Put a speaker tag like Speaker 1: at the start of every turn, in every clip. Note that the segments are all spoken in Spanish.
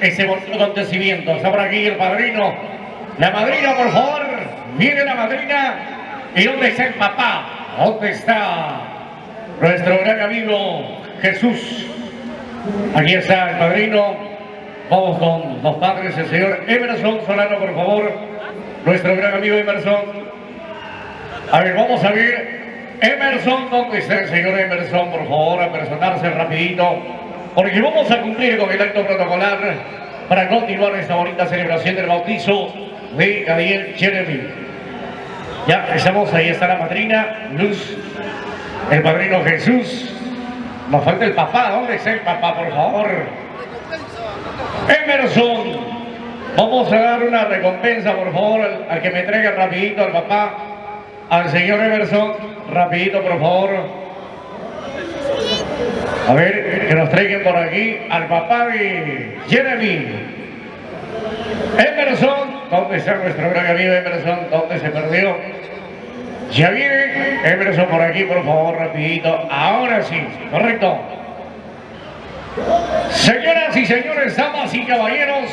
Speaker 1: ese bonito acontecimiento. Está por aquí el padrino. La madrina, por favor. Viene la madrina. ¿Y dónde está el papá? ¿Dónde está nuestro gran amigo Jesús? Aquí está el padrino. Vamos con los padres, el señor Emerson Solano, por favor. Nuestro gran amigo Emerson. A ver, vamos a ver. Emerson, ¿dónde está el señor Emerson? Por favor, a personarse rapidito. Porque vamos a cumplir con el acto protocolar para continuar esta bonita celebración del bautizo de Gabriel Jeremy. Ya estamos, ahí está la madrina, Luz, el padrino Jesús. Nos falta el papá. ¿Dónde está el papá, por favor? Emerson, vamos a dar una recompensa, por favor, al que me traiga rapidito al papá, al señor Emerson, rapidito, por favor. A ver, que nos traigan por aquí al papá de Jeremy. Emerson, ¿dónde está nuestro gran amigo Emerson? ¿Dónde se perdió? Ya viene Emerson por aquí, por favor, rapidito. Ahora sí, correcto. Señoras y señores, damas y caballeros,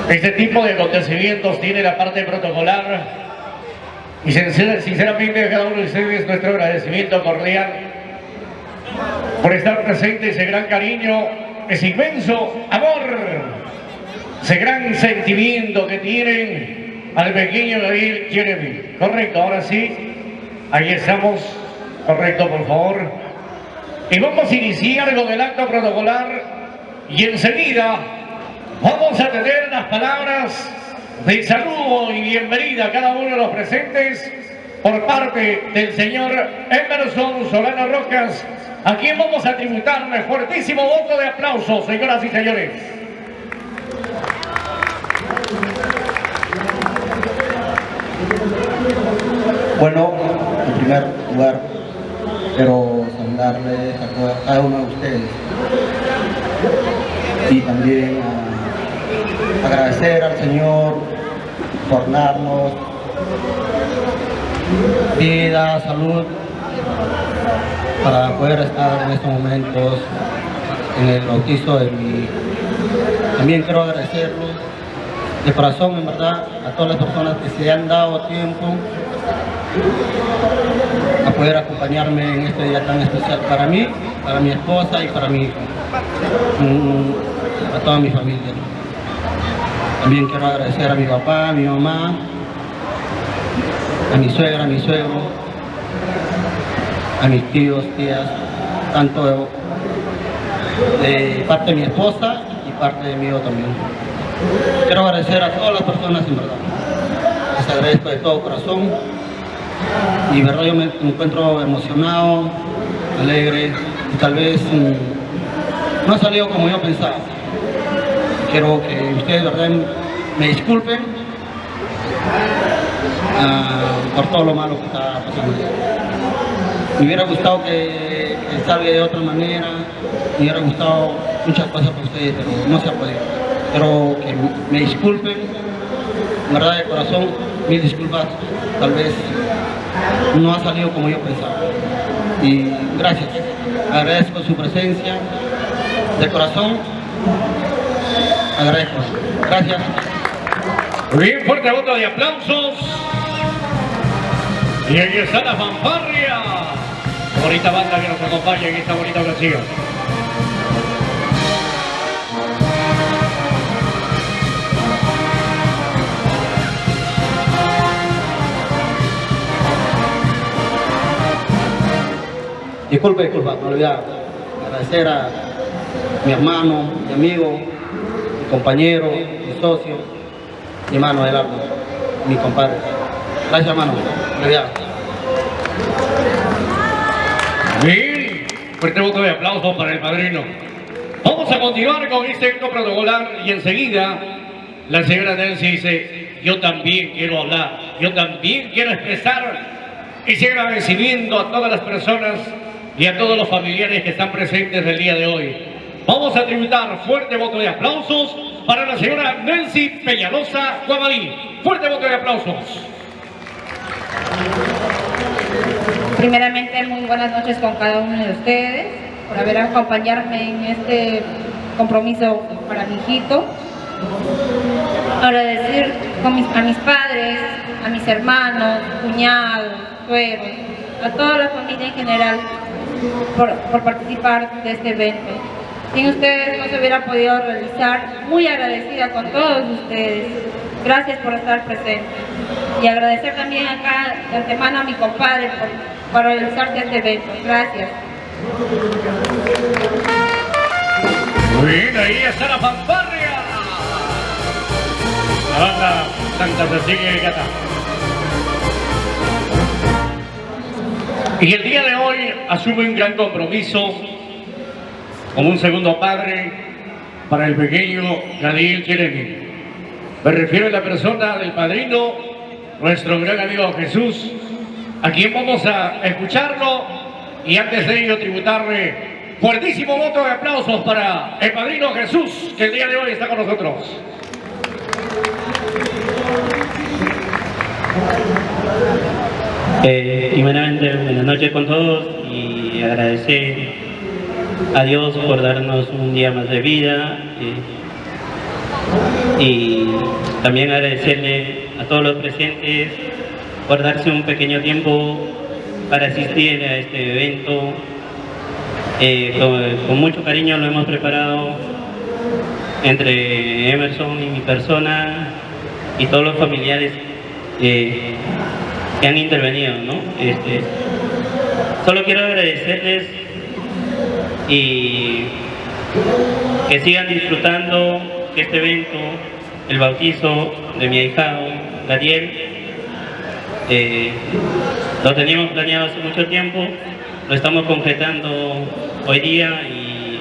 Speaker 1: este tipo de acontecimientos tiene la parte protocolar y sinceramente a cada uno de ustedes nuestro agradecimiento cordial por estar presente, ese gran cariño, ese inmenso amor, ese gran sentimiento que tienen al pequeño Gabriel Jeremy. Correcto, ahora sí, ahí estamos, correcto, por favor. Y vamos a iniciar con el acto protocolar y enseguida vamos a tener las palabras de saludo y bienvenida a cada uno de los presentes por parte del señor Emerson Solano Rojas, a quien vamos a tributarle fuertísimo voto de aplauso, señoras y señores.
Speaker 2: Bueno, en primer lugar, quiero saludarles a cada uno de ustedes y también agradecer al Señor por darnos vida, salud, para poder estar en estos momentos en el bautizo de mi hijo. También quiero agradecerlos de corazón, en verdad, a todas las personas que se han dado tiempo a poder acompañarme en este día tan especial para mí, para mi esposa y para mi hijo, a toda mi familia. También quiero agradecer a mi papá, a mi mamá, a mi suegra, a mi suegro, a mis tíos, tías, tanto de parte de mi esposa y parte de mi hijo también. Quiero agradecer a todas las personas, en verdad. Les agradezco de todo corazón. Y verdad, yo me encuentro emocionado, alegre, y tal vez no ha salido como yo pensaba. Quiero que ustedes, verdad, me disculpen por todo lo malo que está pasando. Me hubiera gustado que salga de otra manera, me hubiera gustado muchas cosas para ustedes, pero no se ha podido. Quiero que me disculpen, verdad, de corazón, mil disculpas, tal vez no ha salido como yo pensaba. Y gracias, agradezco su presencia, de corazón, agradezco. Gracias.
Speaker 1: Muy bien, fuerte voto de aplausos. Y aquí está la fanfarria. Bonita banda que nos acompaña en esta bonita ocasión.
Speaker 2: Disculpe, me olvidé agradecer a mi hermano, mi amigo, mi compañero, mi socio, mi hermano Adelardo, mi compadre. Gracias, hermano, me olvidé.
Speaker 1: Bien, fuerte voto de aplauso para el padrino. Vamos a continuar con este acto protocolar y enseguida la señora Nancy dice: yo también quiero hablar, yo también quiero expresar ese agradecimiento a todas las personas y a todos los familiares que están presentes el día de hoy. Vamos a tributar fuerte voto de aplausos para la señora Nancy Peñalosa Guamarí. Fuerte voto de aplausos.
Speaker 3: Primeramente, muy buenas noches con cada uno de ustedes, por haber acompañarme en este compromiso para mi hijito. Agradecer a mis padres, a mis hermanos, cuñados, suegros, a toda la familia en general por participar de este evento. Sin ustedes no se hubiera podido realizar. Muy agradecida con todos ustedes. Gracias por estar presentes. Y agradecer también acá de antemano a mi compadre por realizarse este evento. Gracias.
Speaker 1: Muy bien, ahí está la fanfarria. La banda Santa Cecilia de Cata. Y el día de hoy asume un gran compromiso como un segundo padre para el pequeño Gadiel Jeremy. Me refiero a la persona del padrino, nuestro gran amigo Jesús, a quien vamos a escucharlo y antes de ello tributarle fuertísimo voto de aplausos para el padrino Jesús, que el día de hoy está con nosotros.
Speaker 2: Primeramente, buenas noches con todos y agradecer a Dios por darnos un día más de vida y también agradecerle a todos los presentes por darse un pequeño tiempo para asistir a este evento. Con mucho cariño lo hemos preparado entre Emerson y mi persona y todos los familiares que han intervenido, ¿no? Solo quiero agradecerles y que sigan disfrutando este evento, el bautizo de mi ahijado Gadiel. Lo teníamos planeado hace mucho tiempo, lo estamos concretando hoy día y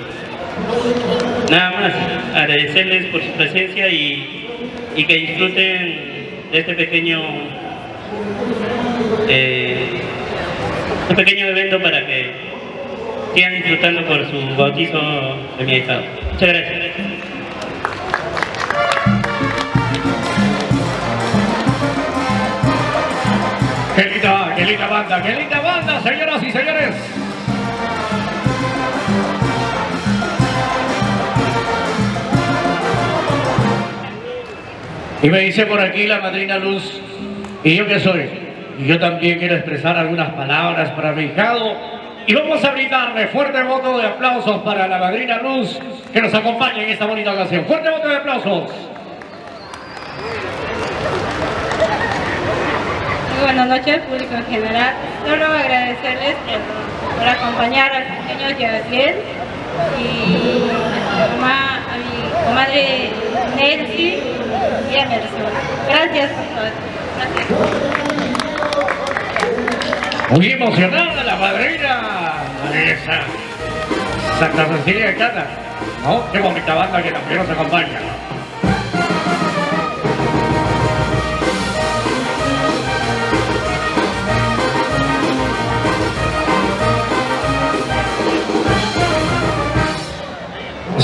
Speaker 2: nada más agradecerles por su presencia y que disfruten de este pequeño evento para que sigan disfrutando por su bautizo de mi ahijado. Muchas gracias.
Speaker 1: Qué linda banda, señoras y señores. Y me dice por aquí la madrina Luz, ¿y yo qué soy? Y yo también quiero expresar algunas palabras para mi hijado. Y vamos a brindarle fuerte voto de aplausos para la madrina Luz que nos acompaña en esta bonita ocasión. Fuerte voto de aplausos.
Speaker 3: Muy buenas noches, público en general. Solo agradecerles por acompañar al pequeño Gadiel y a mi comadre Nelly y a Emerson. Gracias por todo. Gracias.
Speaker 1: Muy emocionada la madrina esa Santa Cecilia de Cata. ¿No? Qué bonita banda que también nos acompaña.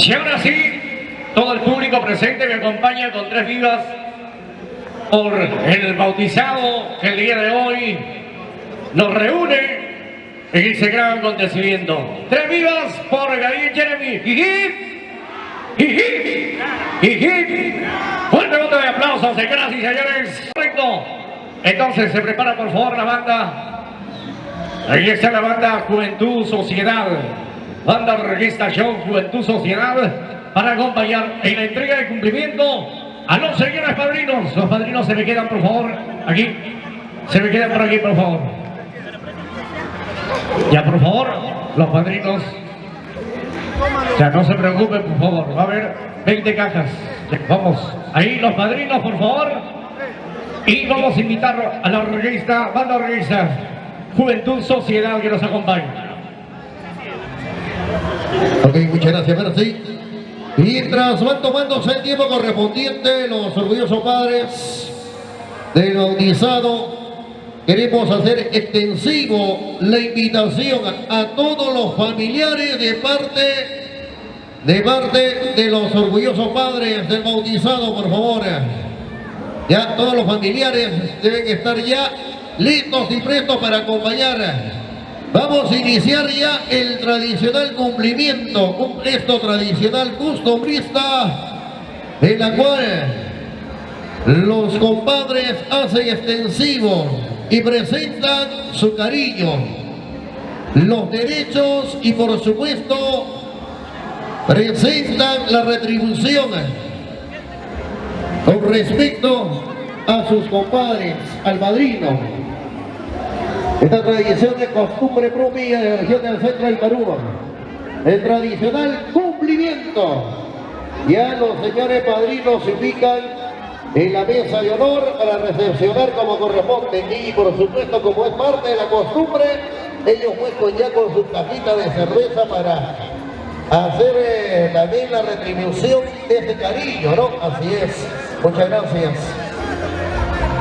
Speaker 1: Y ahora sí, todo el público presente me acompaña con 3 vivas por el bautizado que el día de hoy nos reúne en ese gran acontecimiento. 3 vivas por Gadiel Jeremy. Fuerte voto de aplausos, señoras y señores. Correcto. Entonces se prepara por favor la banda. Ahí está la banda Juventud Sociedad. Banda Orquesta Show Juventud Sociedad para acompañar en la entrega de cumplimiento a los señores padrinos. Los padrinos se me quedan por favor aquí. Se me quedan por aquí por favor. Ya por favor, los padrinos. Ya no se preocupen por favor. Va a haber 20 cajas. Vamos. Ahí los padrinos por favor. Y vamos a invitar a la orquesta, banda orquesta Juventud Sociedad que nos acompaña.
Speaker 4: Ok, muchas gracias, Mercy. Mientras van tomándose el tiempo correspondiente, los orgullosos padres del bautizado, queremos hacer extensivo la invitación a todos los familiares de parte de los orgullosos padres del bautizado, por favor. Ya todos los familiares deben estar ya listos y prestos para acompañar Vamos a iniciar ya el tradicional cumplimiento, un gesto tradicional costumbrista, en la cual los compadres hacen extensivo y presentan su cariño, los derechos y por supuesto presentan la retribución con respecto a sus compadres, al padrino. Esta tradición de costumbre propia de la región del centro del Perú, el tradicional cumplimiento. Ya los señores padrinos se ubican en la mesa de honor para recepcionar como corresponde y por supuesto como es parte de la costumbre, ellos muestran ya con su cajita de cerveza para hacer también la retribución de este cariño, ¿no? Así es. Muchas gracias.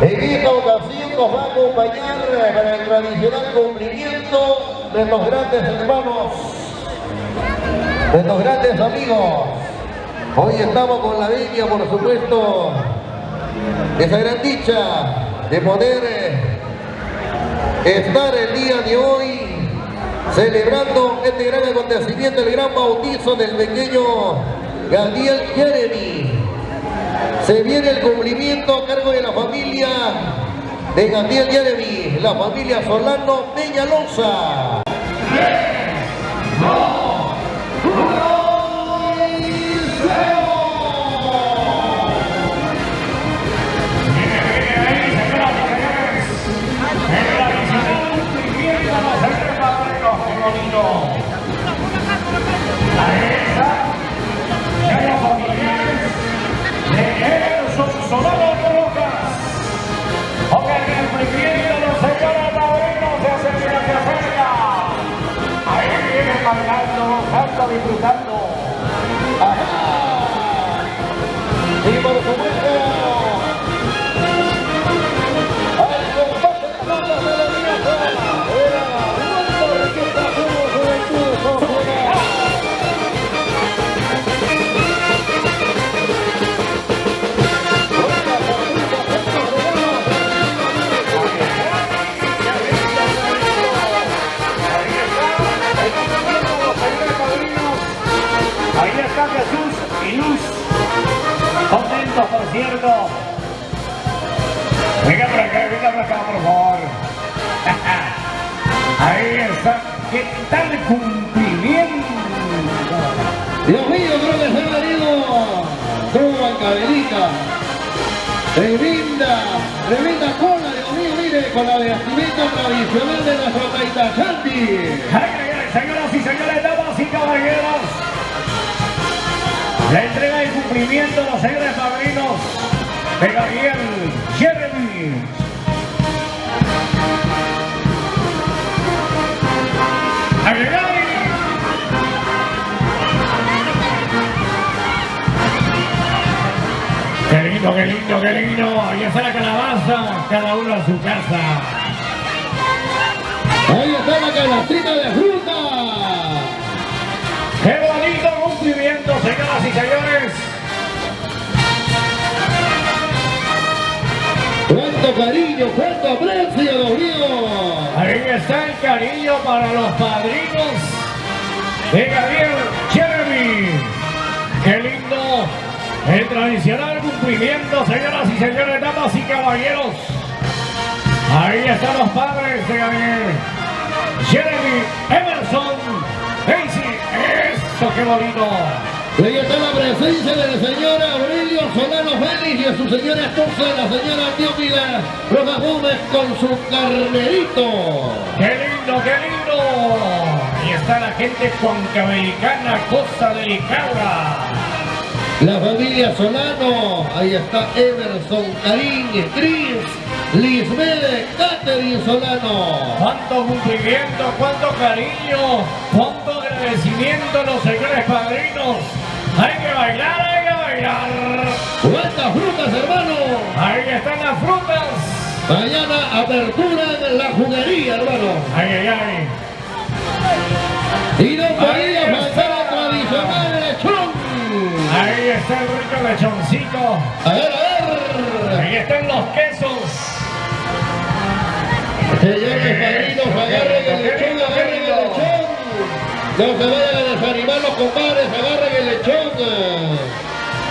Speaker 4: En esta ocasión nos va a acompañar para el tradicional cumplimiento de los grandes hermanos, de los grandes amigos. Hoy estamos con la bella, por supuesto, esa gran dicha de poder estar el día de hoy celebrando este gran acontecimiento, el gran bautizo del pequeño Gadiel Jeremy. Se viene el cumplimiento a cargo de la familia de Gadiel Jeremy, la familia Solano Peñalosa.
Speaker 1: Solano Rojas, con el cumplimiento de los señores padrinos se acerca. Ahí vienen bailando, gozando, disfrutando.
Speaker 4: Y por supuesto, al compás de la banda de la Alianza, era Juan Riqueza como Juventud Social.
Speaker 1: Ahí está Jesús y Luz, contentos por cierto. Venga por acá, por favor. Ahí está, ¿qué tal cumplimiento?
Speaker 4: Dios mío, creo que se ha venido como Cabelita. Tremenda cola, Dios mío, mire, con la vestimenta tradicional de nuestro Taitachanti.
Speaker 1: Señoras y señores, damas y caballeros, la entrega del cumplimiento de los señores padrinos de Gadiel Jeremy. Qué lindo, qué lindo, qué lindo. Ahí está la calabaza, cada uno a su casa.
Speaker 4: Ahí está la canastrita de fruta.
Speaker 1: ¡Qué bonito cumplimiento, señoras y señores!
Speaker 4: ¡Cuánto cariño, cuánto aprecio, Dios mío!
Speaker 1: Ahí está el cariño para los padrinos de Gadiel Jeremy. ¡Qué lindo! El tradicional cumplimiento, señoras y señores, damas y caballeros. Ahí están los padres de Gadiel Jeremy, Emerson, Daisy. ¡Eso, qué bonito!
Speaker 4: Ahí está la presencia del señor Aurelio Solano Félix y a su señora esposa, la señora Teófila Rojas Gómez, con su carnerito.
Speaker 1: ¡Qué lindo, qué lindo! Ahí está la gente cuancamericana, cosa delicada.
Speaker 4: La familia Solano, ahí está Emerson, Karim, Cris, Lisbeth, Catherine Solano.
Speaker 1: ¡Cuánto cumplimiento, cuánto cariño, cuánto agradecimiento a los señores padrinos! ¡Hay que bailar, hay que bailar!
Speaker 4: ¿Cuántas frutas, hermano?
Speaker 1: ¡Ahí están las frutas!
Speaker 4: Mañana apertura en la juguería, hermano.
Speaker 1: ¡Ay, ay, ay!
Speaker 4: Y no podía faltar el tradicional lechón.
Speaker 1: Ahí está el rico lechoncito.
Speaker 4: A ver.
Speaker 1: Ahí están los quesos.
Speaker 4: Señores padrinos, agarren el lechón, agarren No se vayan a desanimar los compadres, agarren el lechón.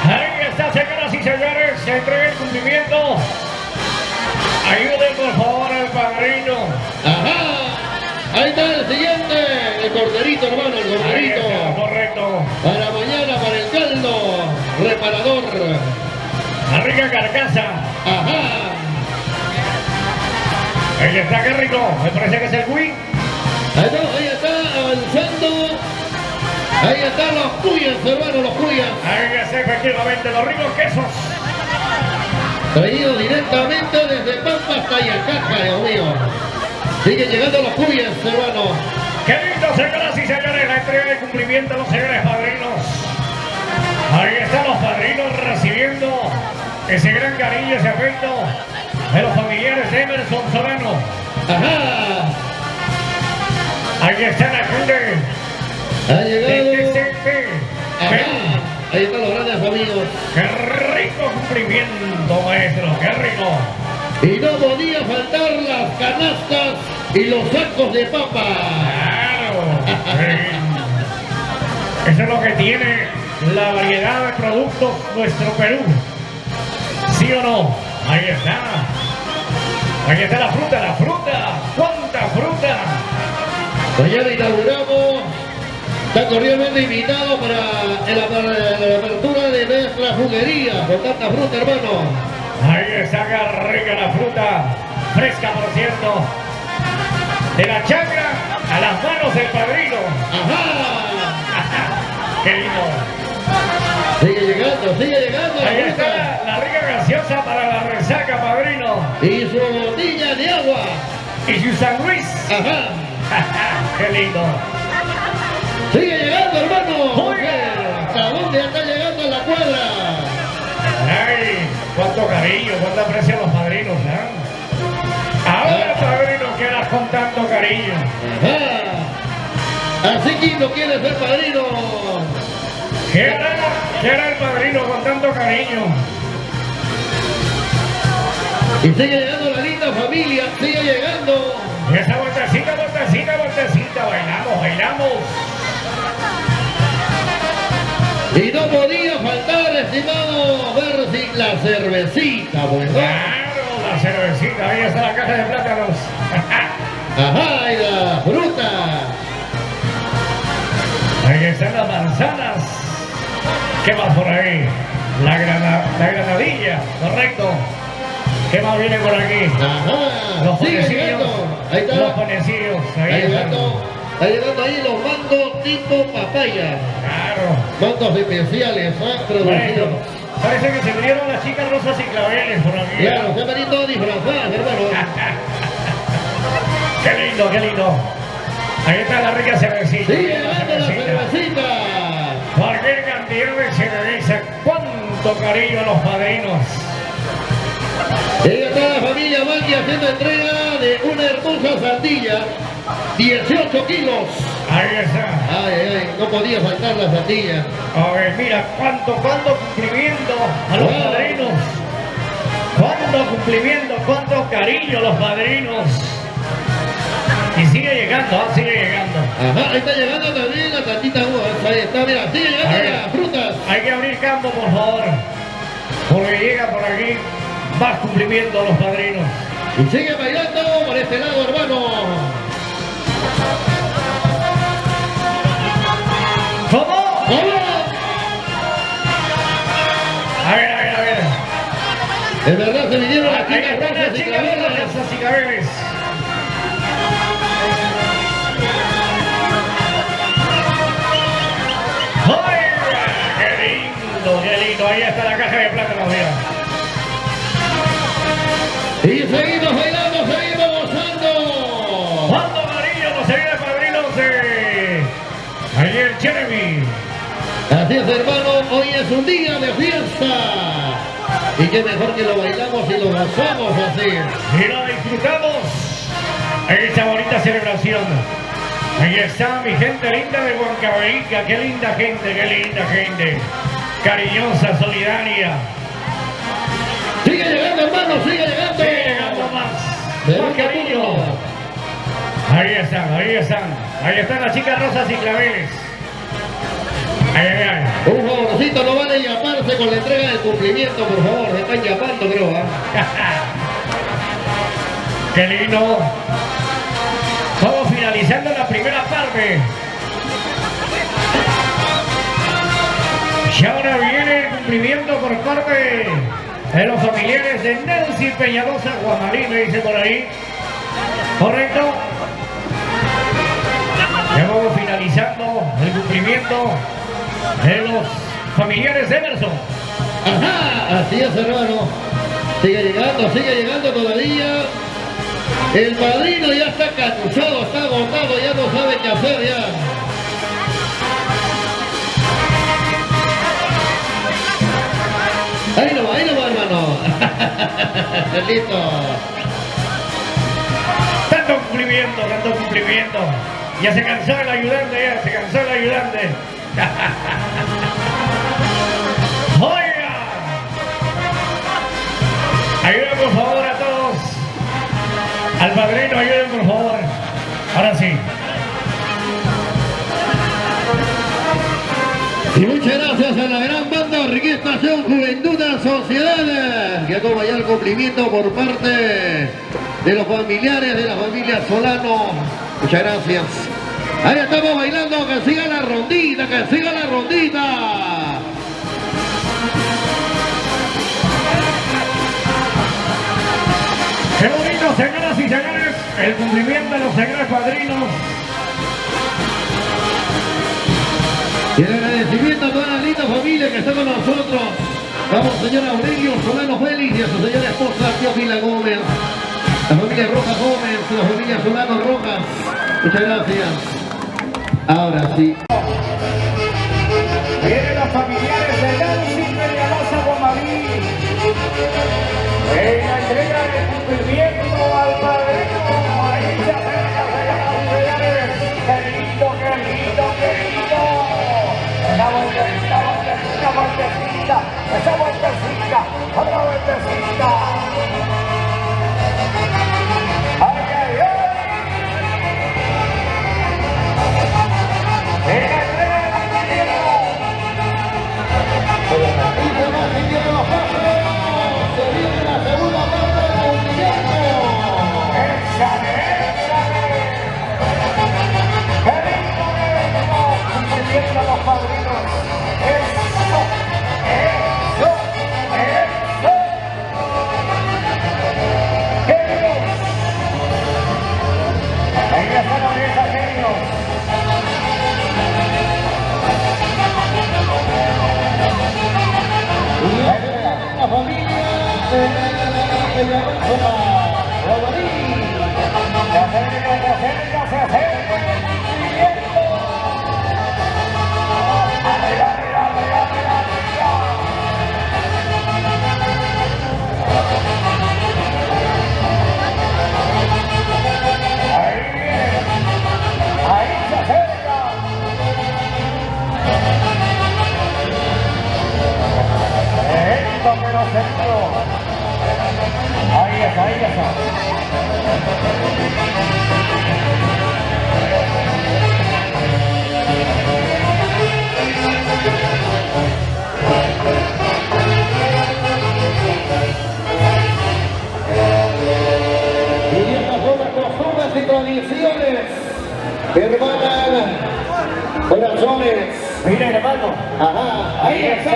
Speaker 1: Ahí está, señoras y señores, se entrega el cumplimiento. Ayuden por favor al padrino.
Speaker 4: Ajá, ahí está el siguiente, el corderito, hermano, el
Speaker 1: Ahí
Speaker 4: corderito.
Speaker 1: está, correcto.
Speaker 4: Para mañana, para el caldo, reparador.
Speaker 1: La rica carcasa.
Speaker 4: Ajá.
Speaker 1: Ahí está, qué rico. Me parece que es el Wii.
Speaker 4: Ahí está avanzando. Ahí están los cuyas, hermano, los cuyas.
Speaker 1: Ahí está, efectivamente, los ricos quesos.
Speaker 4: Traído directamente desde Pampa hasta Yacaja, Dios mío. Siguen llegando los cuyas, hermano.
Speaker 1: Qué lindo, señoras y señores, la entrega de cumplimiento a los señores padrinos. Ahí están los padrinos recibiendo ese gran cariño, ese afecto de los familiares de Emerson Solano.
Speaker 4: Ajá.
Speaker 1: Ahí está la gente
Speaker 4: Ha llegado.
Speaker 1: de TCP.
Speaker 4: Ajá. Ahí están los grandes amigos.
Speaker 1: Qué rico cumplimiento, maestro, qué rico.
Speaker 4: Y no podía faltar las canastas y los sacos de papa.
Speaker 1: Claro. Sí. Eso es lo que tiene la variedad de productos nuestro Perú. ¿Sí o no? Ahí está. Ahí está la fruta, la fruta. ¿Cuánta fruta?
Speaker 4: Mañana inauguramos. Está cordialmente invitado para la apertura de nuestra juguería. Con tanta fruta, hermano.
Speaker 1: Ahí está, qué rica la fruta. Fresca, por cierto. De la chacra a las manos del padrino.
Speaker 4: Ajá.
Speaker 1: Qué lindo.
Speaker 4: Sigue llegando.
Speaker 1: Ahí
Speaker 4: la
Speaker 1: está
Speaker 4: fruta.
Speaker 1: la rica gaseosa para la resaca, padrino.
Speaker 4: Y su botella de agua.
Speaker 1: Y su San Luis.
Speaker 4: Ajá.
Speaker 1: Qué lindo.
Speaker 4: Sigue llegando, hermano.
Speaker 1: Oiga.
Speaker 4: ¿Hasta dónde ya está llegando la cuadra?
Speaker 1: Ay, cuánto cariño, cuánto aprecio a los padrinos, ¿eh? Ahora, padrino, quedas con tanto cariño.
Speaker 4: Ajá. Así que no quiere ser padrino.
Speaker 1: ¿Qué hará el padrino con tanto cariño?
Speaker 4: Y sigue llegando la linda familia, sigue llegando.
Speaker 1: Y esa vueltecita, bailamos.
Speaker 4: Y no podía faltar, estimado, ver si la cervecita, ¿verdad?
Speaker 1: Claro, la cervecita, ahí está la caja de plátanos.
Speaker 4: Ajá, y la fruta.
Speaker 1: Ahí están las manzanas. ¿Qué más por ahí? La granadilla, correcto. ¿Qué más viene por aquí?
Speaker 4: Ajá,
Speaker 1: Los
Speaker 4: sigue
Speaker 1: panecillos.
Speaker 4: llegando. Ahí está.
Speaker 1: Los panecillos. Ahí están.
Speaker 4: Está llegando ahí los mangos tipo papaya.
Speaker 1: Claro.
Speaker 4: Mangos especiales,
Speaker 1: Maestro,
Speaker 4: producidos.
Speaker 1: parece que se vinieron las chicas rosas y claveles por aquí.
Speaker 4: Claro, se han venido disfrazadas, hermano.
Speaker 1: Qué lindo, qué lindo. Ahí está la rica cervecita.
Speaker 4: Sigue llegando la cervecita.
Speaker 1: Cualquier cantidad de cerveza. Cuánto cariño a los padrinos.
Speaker 4: Ahí está la familia Maggi haciendo entrega de una hermosa sandilla. 18 kilos.
Speaker 1: Ahí está.
Speaker 4: Ay, no podía faltar la sandilla.
Speaker 1: A ver, mira, cuánto cumplimiento a los
Speaker 4: Wow.
Speaker 1: padrinos. Cuánto cumplimiento, cuánto cariño a los padrinos. Y sigue llegando, sigue llegando.
Speaker 4: Ajá, ahí está llegando también la tantita uva. Ahí está, mira, sigue llegando
Speaker 1: A ver.
Speaker 4: las frutas.
Speaker 1: Hay que abrir campo, por favor. Porque llega por aquí más cumplimiento a los padrinos.
Speaker 4: Y sigue bailando por este lado, hermano.
Speaker 1: ¿Cómo?
Speaker 4: ¡Vamos!
Speaker 1: A ver.
Speaker 4: Es verdad, se vinieron las
Speaker 1: Ahí
Speaker 4: chicas
Speaker 1: están las
Speaker 4: rosas y
Speaker 1: chicas
Speaker 4: claveles.
Speaker 1: rosas y claveles. ¡Ay! ¡Qué lindo! Ahí está la caja de plátanos, mira.
Speaker 4: Y seguimos bailando, seguimos gozando.
Speaker 1: ¡Cuánto cariño los señores padrinos de ayer, Jeremy!
Speaker 4: Así es, hermano, hoy es un día de fiesta. Y qué mejor que lo bailamos y lo gozamos así.
Speaker 1: Y lo disfrutamos en esta bonita celebración. Ahí está mi gente linda de Huancavelica. Qué linda gente. Cariñosa, solidaria.
Speaker 4: Sigue llegando, hermano, sigue llegando.
Speaker 1: Sigue llegando más.
Speaker 4: De
Speaker 1: Más
Speaker 4: un
Speaker 1: cariño.
Speaker 4: turno.
Speaker 1: Ahí están, ahí están. Ahí están las chicas rosas y claveles. Ay, ay, ay.
Speaker 4: Un favorcito, no vale llamarse con la entrega del cumplimiento, por favor. Se están llamando, creo, ¿ah?
Speaker 1: Qué lindo. Vamos finalizando la primera parte. Y ahora viene el cumplimiento por parte de los familiares de Nancy Peñalosa Guamalí, me dice por ahí. ¿Correcto? Ya vamos finalizando el cumplimiento de los familiares de Emerson.
Speaker 4: Ajá, así es, hermano. Sigue llegando todavía. El padrino ya está cansado, está agotado, ya no sabe qué hacer ya. Ahí no va, hermano. Listo.
Speaker 1: Tanto cumplimiento. Ya se cansó el ayudante, Oiga. Ayuden por favor a todos. Al padrino, ayuden por favor. Ahora sí.
Speaker 4: Y muchas gracias a la gran banda Orquestación Juventud en Sociedades, que toma ya el cumplimiento por parte de los familiares de la familia Solano. Muchas gracias. Ahí estamos bailando, que siga la rondita,
Speaker 1: Qué bonito, señoras y señores, el cumplimiento de los señores padrinos.
Speaker 4: Y el agradecimiento a toda la linda familia que está con nosotros. Vamos, señor Aurelio Solano Félix y a su señora esposa Teófila Gómez. La familia Rojas Gómez, la familia Solano Rojas. Muchas gracias. Ahora sí.
Speaker 1: Vienen los familiares de Nancy Peñalosa Guamalí. En la entrega de cumplimiento al padrino. Ahí se acerca, señoras y señores. Qué lindo. Esa vueltecita, otra vueltecita. Ay, ay, ay. En la entrega de cumplimiento.
Speaker 4: Se viene la segunda parte del cumplimiento.
Speaker 1: ¡Échale! ¡Qué lindo! Cumplimiento a los padrinos. ¡Eso! Ahí están los genios.
Speaker 4: La familia de Peñalosa Guamalí.
Speaker 1: Se acerca. Ahí está.
Speaker 4: Y estas son las costumbres y tradiciones que hermanan corazones.
Speaker 1: Mira, hermano.
Speaker 4: Ajá,
Speaker 1: Ahí está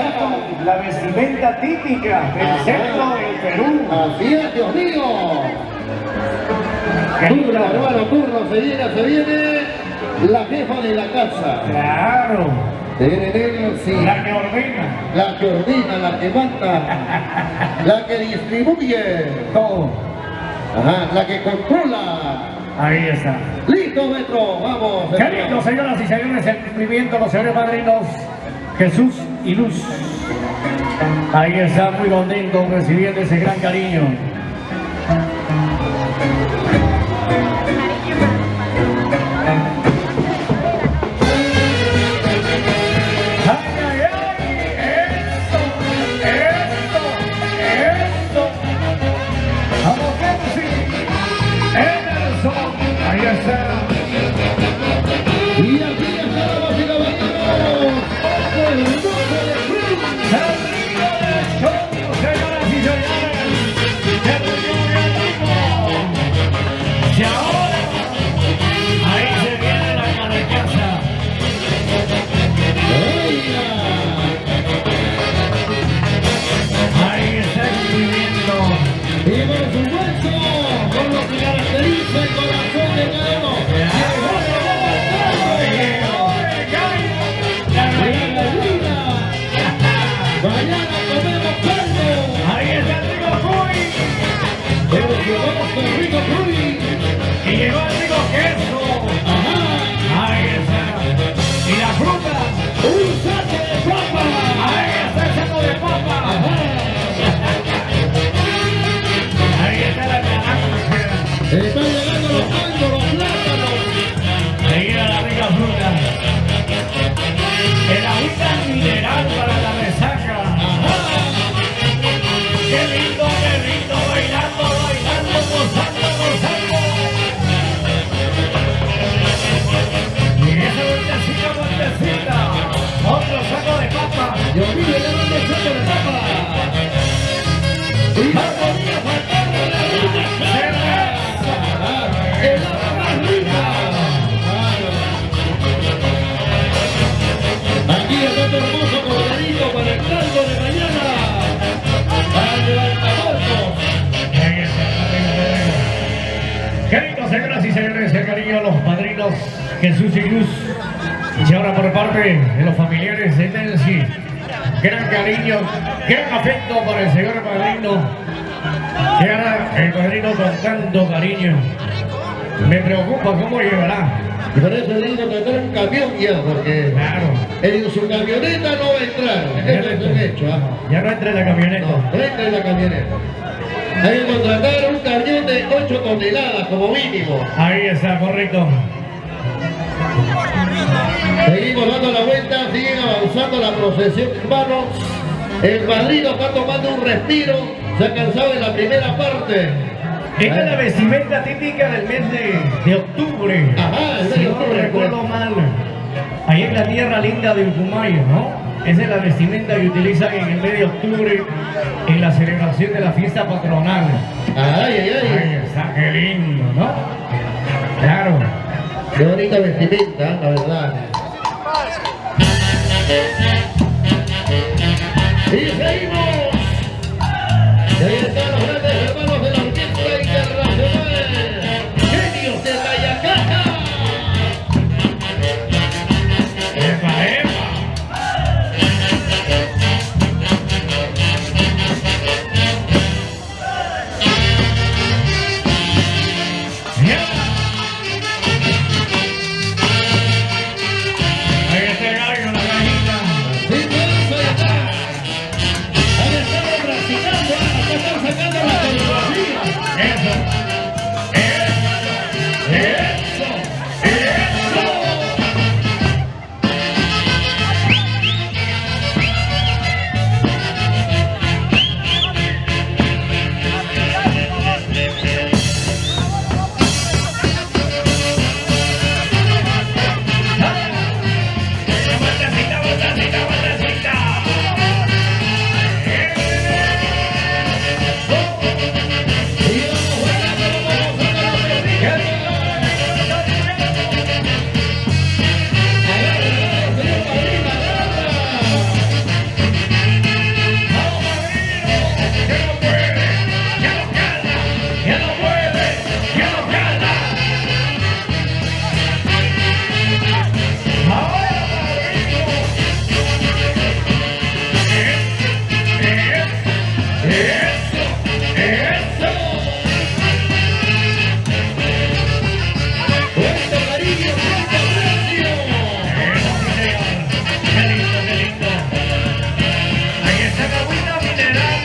Speaker 1: la vestimenta típica del centro del Perú.
Speaker 4: Así es, Dios mío.
Speaker 1: Qué
Speaker 4: Turno,
Speaker 1: lindo.
Speaker 4: hermano, turno, se viene la jefa de la casa.
Speaker 1: Claro.
Speaker 4: Se viene Nancy,
Speaker 1: La que ordena.
Speaker 4: la que ordena, la que manda, la que distribuye,
Speaker 1: Todo.
Speaker 4: ajá, la que controla.
Speaker 1: Ahí está.
Speaker 4: Listo, metro, vamos.
Speaker 1: Qué lindo, señoras y señores, el cumplimiento de los señores padrinos Jesús y Luz. Ahí está, muy contento recibiendo ese gran cariño. ¡Ay, ay, ay! ¡Eso! ¡Vamos, Nancy! ¡Emerson! Ahí está.
Speaker 4: Están llegando los mangos, los plátanos.
Speaker 1: Seguida la rica fruta. El agüita mineral para la resaca. Qué lindo, bailando, bailando, gozando, gozando. Y esa vueltecita, vueltecita. Otro saco de papa.
Speaker 4: Yo vivo en el saco de papa. Y
Speaker 1: Armonía, faltando la rica cerveza.
Speaker 4: el agua más rica. Aquí está tu hermoso corderito para el caldo de mañana. Para levantamuertos.
Speaker 1: Queridos señoras y señores, el cariño a los padrinos Jesús y Luz. Y ahora por parte de los familiares de Nancy, gran cariño, gran afecto por el señor padrino. Y ahora el padrino con tanto cariño. Me preocupa cómo llevará.
Speaker 4: Y por eso le digo que traer un camión ya, porque
Speaker 1: Claro.
Speaker 4: en su camioneta no va a entrar. Eso es un hecho.
Speaker 1: Ya no entra en la camioneta.
Speaker 4: No, entra en la camioneta. Hay que contratar un camión de 8 toneladas como mínimo.
Speaker 1: Ahí está, correcto.
Speaker 4: Seguimos dando la vuelta, siguen avanzando la procesión, hermanos. El padrino está tomando un respiro, se ha cansado en la primera parte.
Speaker 1: Esta es la vestimenta típica del mes de octubre.
Speaker 4: Ajá, el mes
Speaker 1: Si
Speaker 4: de
Speaker 1: no
Speaker 4: octubre,
Speaker 1: recuerdo
Speaker 4: pues.
Speaker 1: mal. Ahí en la tierra linda de Ucumayo, ¿no? Esa es la vestimenta que utilizan en el mes de octubre en la celebración de la fiesta patronal.
Speaker 4: Ay, ay,
Speaker 1: Ahí
Speaker 4: ay.
Speaker 1: está, qué lindo, ¿no? Claro.
Speaker 4: Qué bonita vestimenta, la verdad. Y seguimos. Y ahí están los grandes hermanos de la Orquesta Internacional. Genios de Tayacaja.
Speaker 1: ¡Epa, epa! ¡Ya! Ahí está el gallo, la gallina.
Speaker 4: Sí, pues, ahí está. Han estado practicando, hasta están sacando la coreografía.
Speaker 1: Eso. Eso. Eso. Vueltecita, vueltecita, vueltecita.
Speaker 4: Y vamos bailando, vamos a la melodía. Agarra, señor padrino, agarra.
Speaker 1: Ya no puede, ya no cala. Ahora, padrino. Eso.
Speaker 4: Cuánto cariño, cuánto aprecio.
Speaker 1: Eso, señor. Qué lindo, qué lindo. Ahí está la agüita mineral.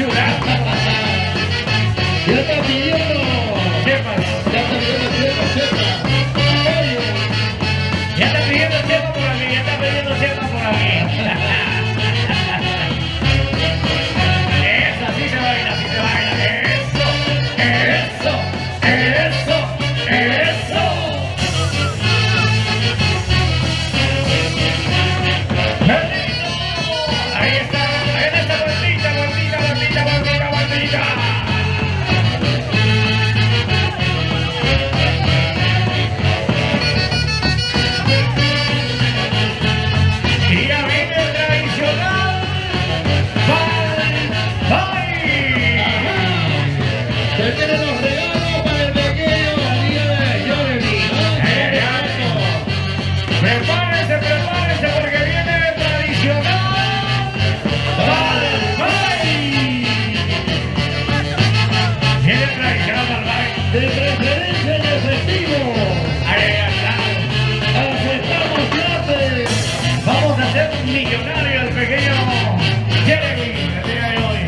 Speaker 1: sudando.
Speaker 4: Ya está pidiendo.
Speaker 1: Chepas.
Speaker 4: Ya está pidiendo chepa.
Speaker 1: Ya está pidiendo chepa por aquí, ya está pidiendo chepa por aquí. Eso, así se baila, así se baila. Eso, eso, eso, eso. Ahí está gordita, gordita, gordita, gordita, gordita. Y ya viene el tradicional Bye.
Speaker 4: Se tienen los regalos para el pequeño día de Jeremy.
Speaker 1: Prepárense, prepárense porque viene el tradicional Bye. Viene el tradicional Bye.
Speaker 4: De preferencia en efectivo.
Speaker 1: Ahí está.
Speaker 4: Aceptamos clases.
Speaker 1: Vamos a hacer un millonario al pequeño Jeremy el día de hoy.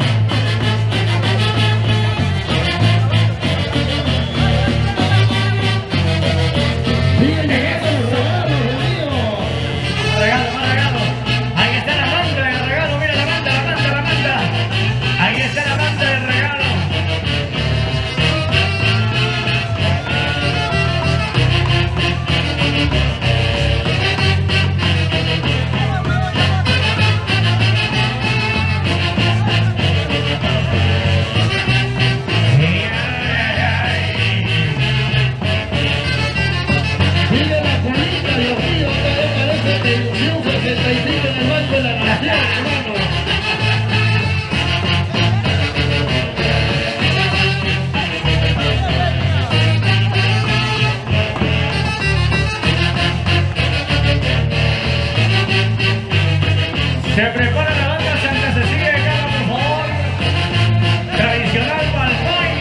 Speaker 4: Siguen llegando los regalos, Dios mío.
Speaker 1: Regalo, más regalo. Ahí está la manta del regalo. Mira la manta, la manta, la manta. Ahí está la manta del regalo.
Speaker 4: Sigue la Juanita, Dios mío, otra vez parece de ilusión 65 en el Banco de la Nación, hermano.
Speaker 1: Se prepara la banda Santa Cecilia de Cava, por favor. Tradicional Palpay.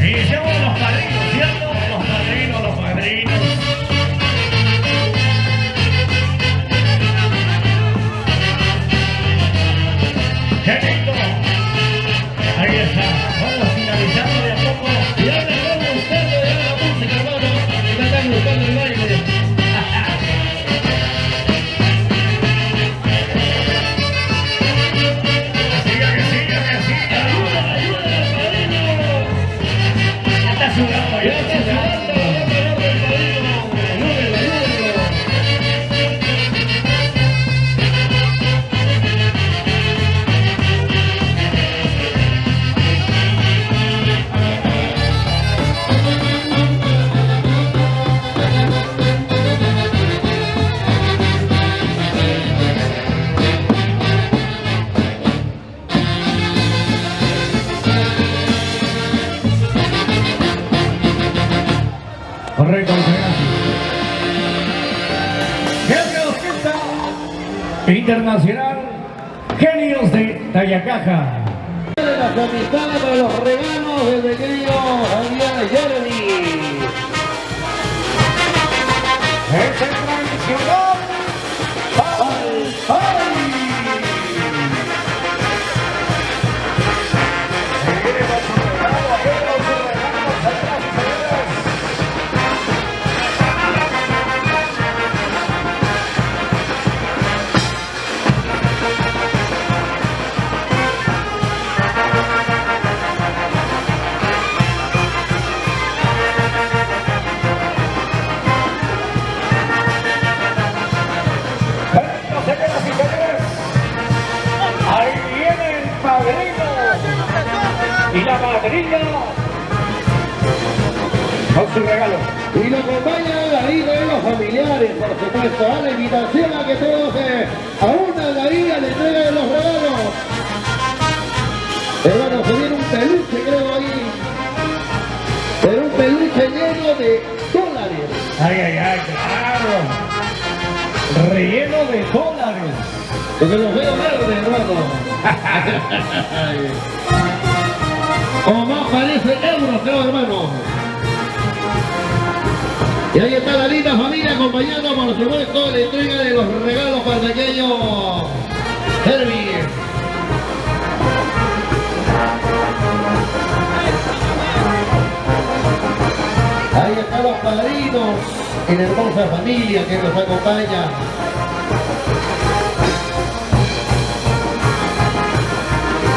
Speaker 1: Iniciamos los padrinos, ¿cierto? Los padrinos, los padrinos. ¡Qué lindo! Ahí está. Vamos finalizando de a poco.
Speaker 4: Ya me están gustando ya la música, hermano. Me están gustando el baile.
Speaker 1: Siga, que siga, que siga.
Speaker 4: ¡Ayuda, ayuda al padrino!
Speaker 1: Ya está sudando,
Speaker 4: Ya está sudando, ya está sudando el padrino. Ayúdenlo, ayúdenlo.
Speaker 1: Correcto, gracias. Orquesta Internacional Genios de Tayacaja.
Speaker 4: De las amistades para los regalos del pequeño Javier Jeremy.
Speaker 1: Es el tradicional Palpay. Seguiremos su regalo, seguiremos su regalo, señoras y señores. Señoras y señores, ahí viene el padrino y la madrina con su regalo.
Speaker 4: Y lo acompañan ahí de los familiares, por supuesto. A la invitación a que todos a una ahí a la entrega de los regalos. Hermano, se viene un peluche, creo ahí. Pero un peluche lleno de dólares.
Speaker 1: Ay, ay, ay, claro. Relleno de dólares.
Speaker 4: Porque los veo verdes, hermano. O más parece euros, creo, hermano. Y ahí está la linda familia acompañando, por supuesto, la entrega de los regalos para el pequeño Herbie. los padrinos y la hermosa familia que nos acompaña.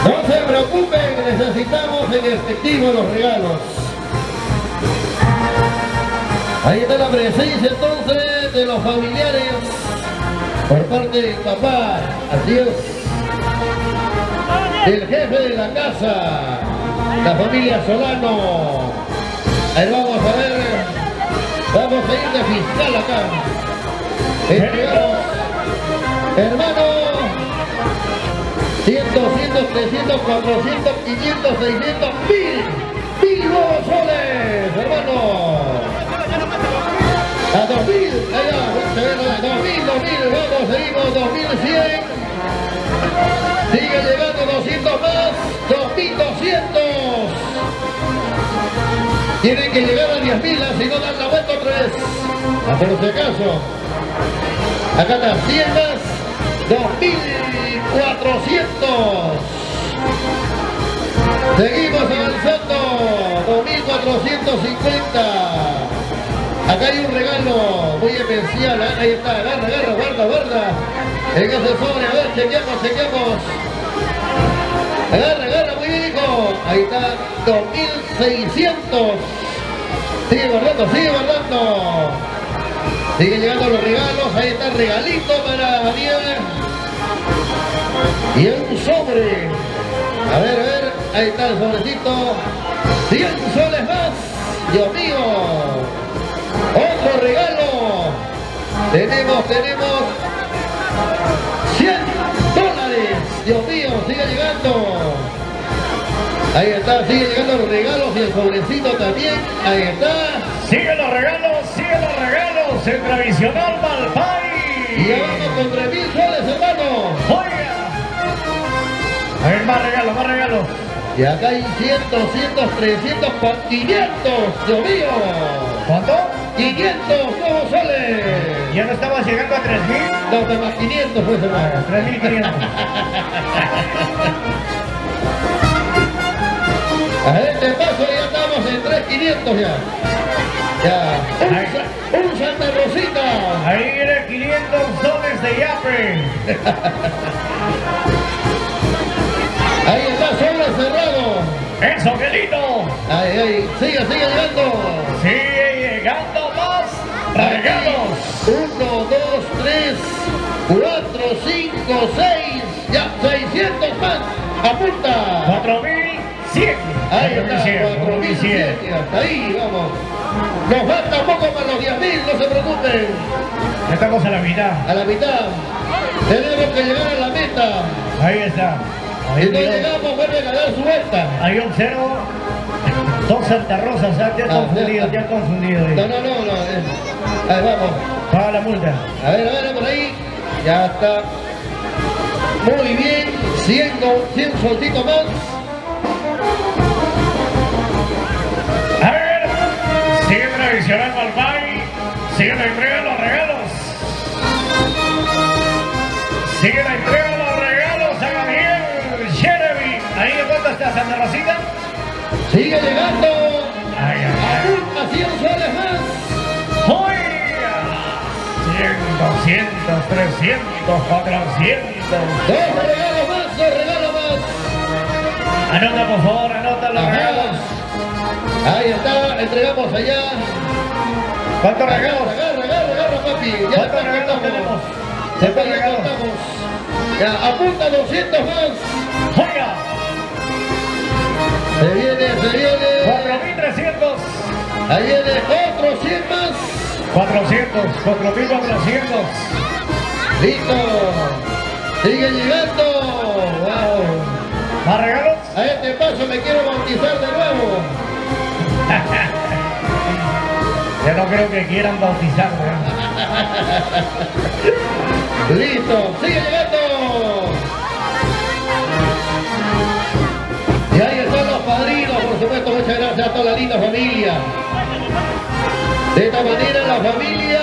Speaker 4: No se preocupen, necesitamos en efectivo los regalos. Ahí está la presencia entonces de los familiares por parte del papá, así es, del jefe de la casa, la familia Solano. Ahí vamos a ver, vamos a ir de fiscal acá. Entregamos, hermano, 100, 200, 300, 400, 500, 600, 1000 nuevos soles, hermano. A 2000, allá, 2000, vamos, seguimos, 2100. Sigue llegando 200 más, 2200. Tienen que llegar a 10.000, si no dan la vuelta otra vez. Por si acaso. Acá está, 100 más, 2400. Seguimos avanzando, 2450. Acá hay un regalo muy especial, ¿eh? Ahí está, agarra, guarda. En ese sobre, a ver, chequeamos. Agarra, muy bien, hijo. Ahí está, 2600. Sigue guardando. Sigue llegando los regalos, ahí está el regalito para Daniel. Y un sobre. A ver, ahí está el sobrecito. 100 soles más. Dios mío. Otro regalo. Tenemos $100. Dios mío, sigue llegando. Ahí está, sigue llegando los regalos y el sobrecito también. Ahí está.
Speaker 1: Sigue los regalos, el tradicional Malpay.
Speaker 4: Y ya vamos con 3000 soles, hermano.
Speaker 1: Oiga. A ver, más regalos.
Speaker 4: Y acá hay 100, 200, 300, 500. Dios mío.
Speaker 1: ¿Cuánto?
Speaker 4: 500 nuevos soles.
Speaker 1: ¿Ya no estamos llegando a 3000?
Speaker 4: No, más 500 pues, hermano.
Speaker 1: 3500.
Speaker 4: A este paso ya estamos en 3500 ya. Un Santa Rosita.
Speaker 1: Ahí viene 500 soles de Yapre.
Speaker 4: Ahí está, sobre cerrado.
Speaker 1: ¡Eso, qué lindo!
Speaker 4: Ahí, sigue llegando.
Speaker 1: Sigue llegando más regalos.
Speaker 4: 1, 2, 3, 4, 5, 6, ya 600 más. Apunta.
Speaker 1: 4100.
Speaker 4: Ahí está,
Speaker 1: 4100.
Speaker 4: 4100. Hasta ahí, vamos. Nos falta poco para los 10.000, no se preocupen.
Speaker 1: Ya estamos a la mitad.
Speaker 4: A la mitad. Tenemos que llegar a la meta.
Speaker 1: Ahí está.
Speaker 4: Si no llegamos, vuelven a dar su vuelta.
Speaker 1: Hay un 0. 2 Santa Rosas, te has confundido.
Speaker 4: No. Ahí vamos.
Speaker 1: Paga la multa.
Speaker 4: A ver, por ahí. Ya está. Muy bien. 100 soltitos más.
Speaker 1: A ver. Sigue tradicional Malpay. Sigue la entrega de los regalos. Sigue la entrega de los regalos a Gabriel Jeremy. Ahí de cuánto está Santa Rosita.
Speaker 4: Sigue llegando.
Speaker 1: Ay.
Speaker 4: A 100 soles más.
Speaker 1: ¡Oiga! 100, 200, 300, 400.
Speaker 4: Dos regalos más.
Speaker 1: Anota, por favor, anota los regalos.
Speaker 4: Ahí está, entregamos allá.
Speaker 1: ¿Cuántos regalos?
Speaker 4: Agarra, papi. Ya
Speaker 1: ¿Cuántos regalos tenemos?
Speaker 4: Después ya contamos. Ya, apunta 200 más.
Speaker 1: ¡Oiga!
Speaker 4: Se viene.
Speaker 1: 4.300.
Speaker 4: Ahí viene otro 100 más.
Speaker 1: 400, 4.400.
Speaker 4: Listo. Sigue llegando. Wow.
Speaker 1: ¿Más regalos?
Speaker 4: A este paso me quiero bautizar de nuevo.
Speaker 1: Ya no creo que quieran bautizar,
Speaker 4: Listo. Sigue llegando. Y ahí están los padrinos, por supuesto. Muchas gracias a toda la linda familia. De esta manera la familia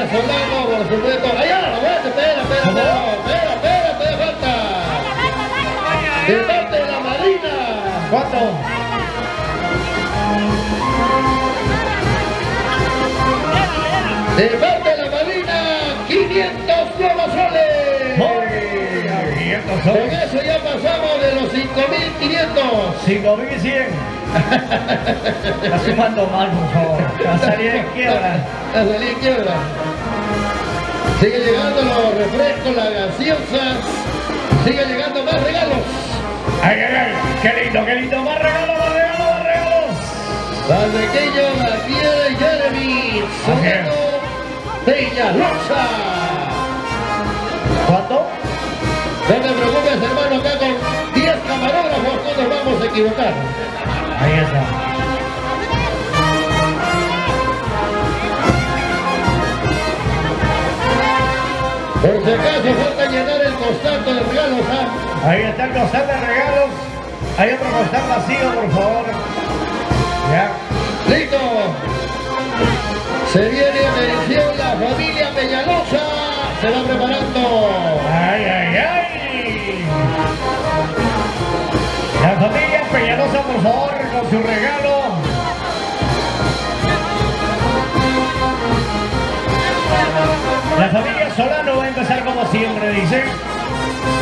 Speaker 4: Solano, por supuesto. Allá, espera, todavía falta. De parte de la madrina.
Speaker 1: ¿Cuánto?
Speaker 4: De parte de la madrina, 500 nuevos soles.
Speaker 1: ¡Muy! 500
Speaker 4: Con
Speaker 1: soles.
Speaker 4: eso ya pasamos de los 5.500.
Speaker 1: 5.100. Está sumando mal, por favor. Va a salir de quiebra.
Speaker 4: La salida en quiebra. Sigue llegando los refrescos, las gaseosas. Sigue llegando más regalos.
Speaker 1: ¡Ay, ay, ay! ¡Qué lindo, qué lindo! ¡Más regalos, más regalos, más regalos!
Speaker 4: Al pequeño Gabriel Jeremy Solano Peñalosa.
Speaker 1: ¿Cuánto?
Speaker 4: No te preocupes, hermano, acá con 10 camarógrafos no nos vamos a equivocar.
Speaker 1: Ahí está.
Speaker 4: Por si acaso falta llenar el costal de regalos, ¿ah?
Speaker 1: Ahí está el costal de regalos. Hay otro costal vacío, por favor. Ya.
Speaker 4: ¡Listo! Se viene atención la familia Peñalosa. Se va preparando.
Speaker 1: ¡Ay, ay, ay! La familia Peñalosa, por favor, con su regalo. La familia Solano va a empezar como siempre, dice.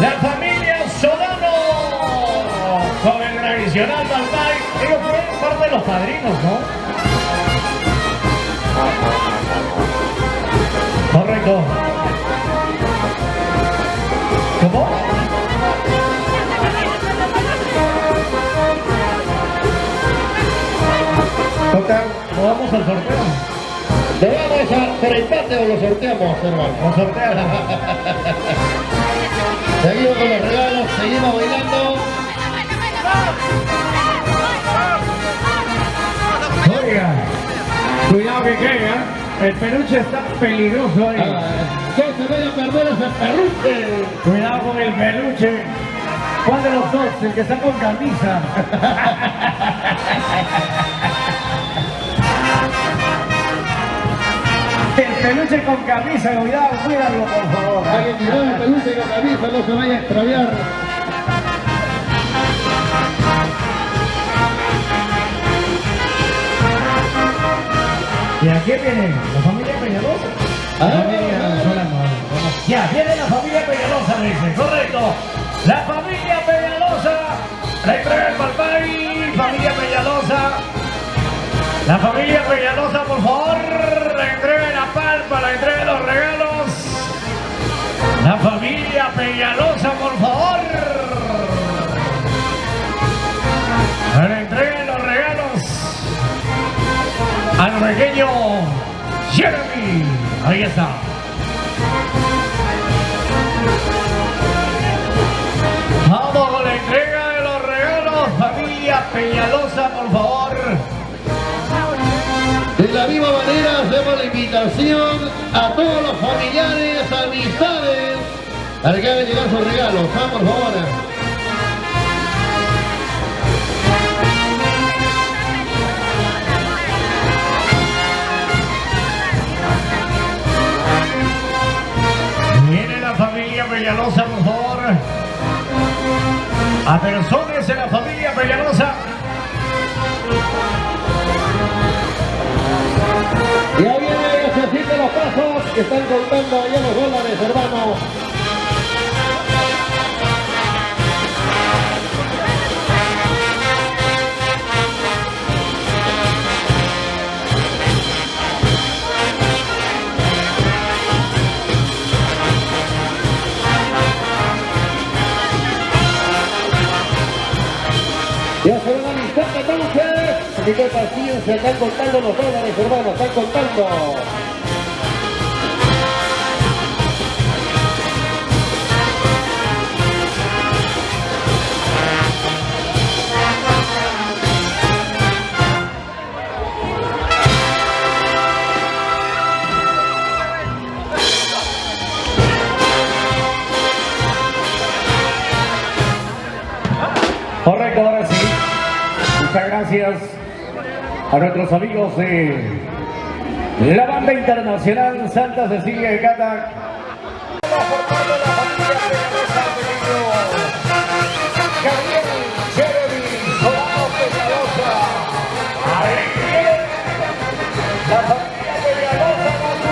Speaker 1: La familia Solano con el tradicional Balbay. Ellos fueron parte de los padrinos, ¿no? Correcto. ¿Cómo? Total, ¿no vamos al sorteo?
Speaker 4: ¿Le vamos a por empate o lo sorteamos, hermano?
Speaker 1: Lo sorteamos.
Speaker 4: Seguimos con los regalos, seguimos bailando.
Speaker 1: Oiga, cuidado que caiga. El peluche está peligroso ahí.
Speaker 4: No se vaya a perder ese perruche.
Speaker 1: Cuidado con el peluche. ¿Cuál de los dos? El que está con camisa. El peluche con camisa, cuidado, cuídalo, por favor.
Speaker 4: Hay que tirar el peluche con camisa, no se vaya a extraviar.
Speaker 1: ¿Y a quién viene? ¿La familia Peñalosa? La familia Solano. Ya, viene la familia Peñalosa, dice. Correcto. La familia Peñalosa. La entrega el Palpay. Familia Peñalosa. La familia Peñalosa, por favor. La entrega de la palpa, la entrega de los regalos. La familia Peñalosa, por favor. La entrega de los regalos al pequeño Jeremy. Ahí está. Vamos con la entrega de los regalos. Familia Peñalosa, por favor.
Speaker 4: De la misma manera hacemos la invitación a todos los familiares, amistades, para que hagan llegar sus regalos. Por favor.
Speaker 1: Viene la familia Peñalosa, por favor. A personas en la familia Peñalosa.
Speaker 4: Ya viene, se sienten los pasos que están contando allá los dólares, hermano. Ya se van a listar entonces. Así que paciencia, están contando los dólares, hermano, están contando.
Speaker 1: Correcto, ahora sí. Muchas gracias a nuestros amigos de la banda internacional Santa Cecilia de Cata. Formando la familia Peñalosa, pequeño Gabriel Jeremy Solano Peñalosa. Ahí viene la familia Peñalosa con su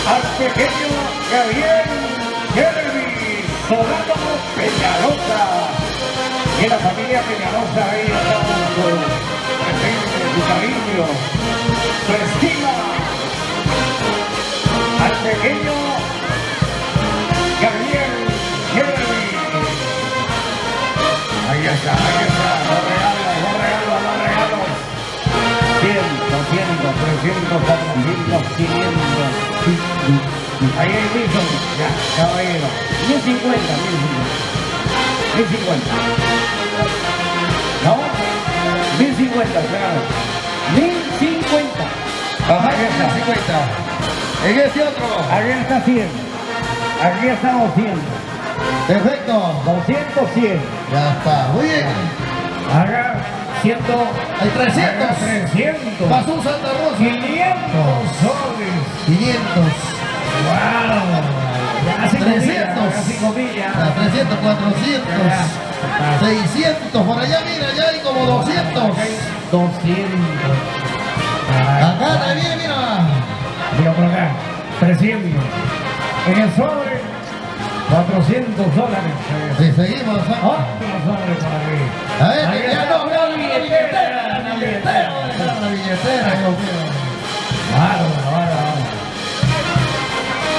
Speaker 1: al pequeño Gabriel Jeremy Solano Peñalosa. Y la familia Peñalosa ahí estamos con su cariño, su estima. Al pequeño Gabriel Jeremy. Ahí está, los regalos. 100, 200, 300, 400, 500. Ahí hay Wilson, ya, caballero. 1050. ¿No? 1050, claro. 1050.
Speaker 4: Ahí está, 50. En este otro.
Speaker 1: Aquí está 100. Aquí está 200.
Speaker 4: Perfecto.
Speaker 1: 200, 100.
Speaker 4: Ya está. Muy bien.
Speaker 1: Acá 100.
Speaker 4: Hay 300.
Speaker 1: Acá 300.
Speaker 4: Pasó un Santa Rosa.
Speaker 1: 500 soles.
Speaker 4: 500.
Speaker 1: ¡Wow! Casi
Speaker 4: 300.
Speaker 1: casi comillas.
Speaker 4: 300, 400. 600. Por allá, mira, ya hay como 200.
Speaker 1: 200.
Speaker 4: Acá también, mira.
Speaker 1: Mira por acá. 300. En el sobre, 400 dólares.
Speaker 4: Sí, seguimos.
Speaker 1: Otro sobre por aquí.
Speaker 4: A ver,
Speaker 1: Ahí
Speaker 4: ya
Speaker 1: está
Speaker 4: no,
Speaker 1: la billetera.
Speaker 4: la billetera, Dios mío.
Speaker 1: Bárbaro.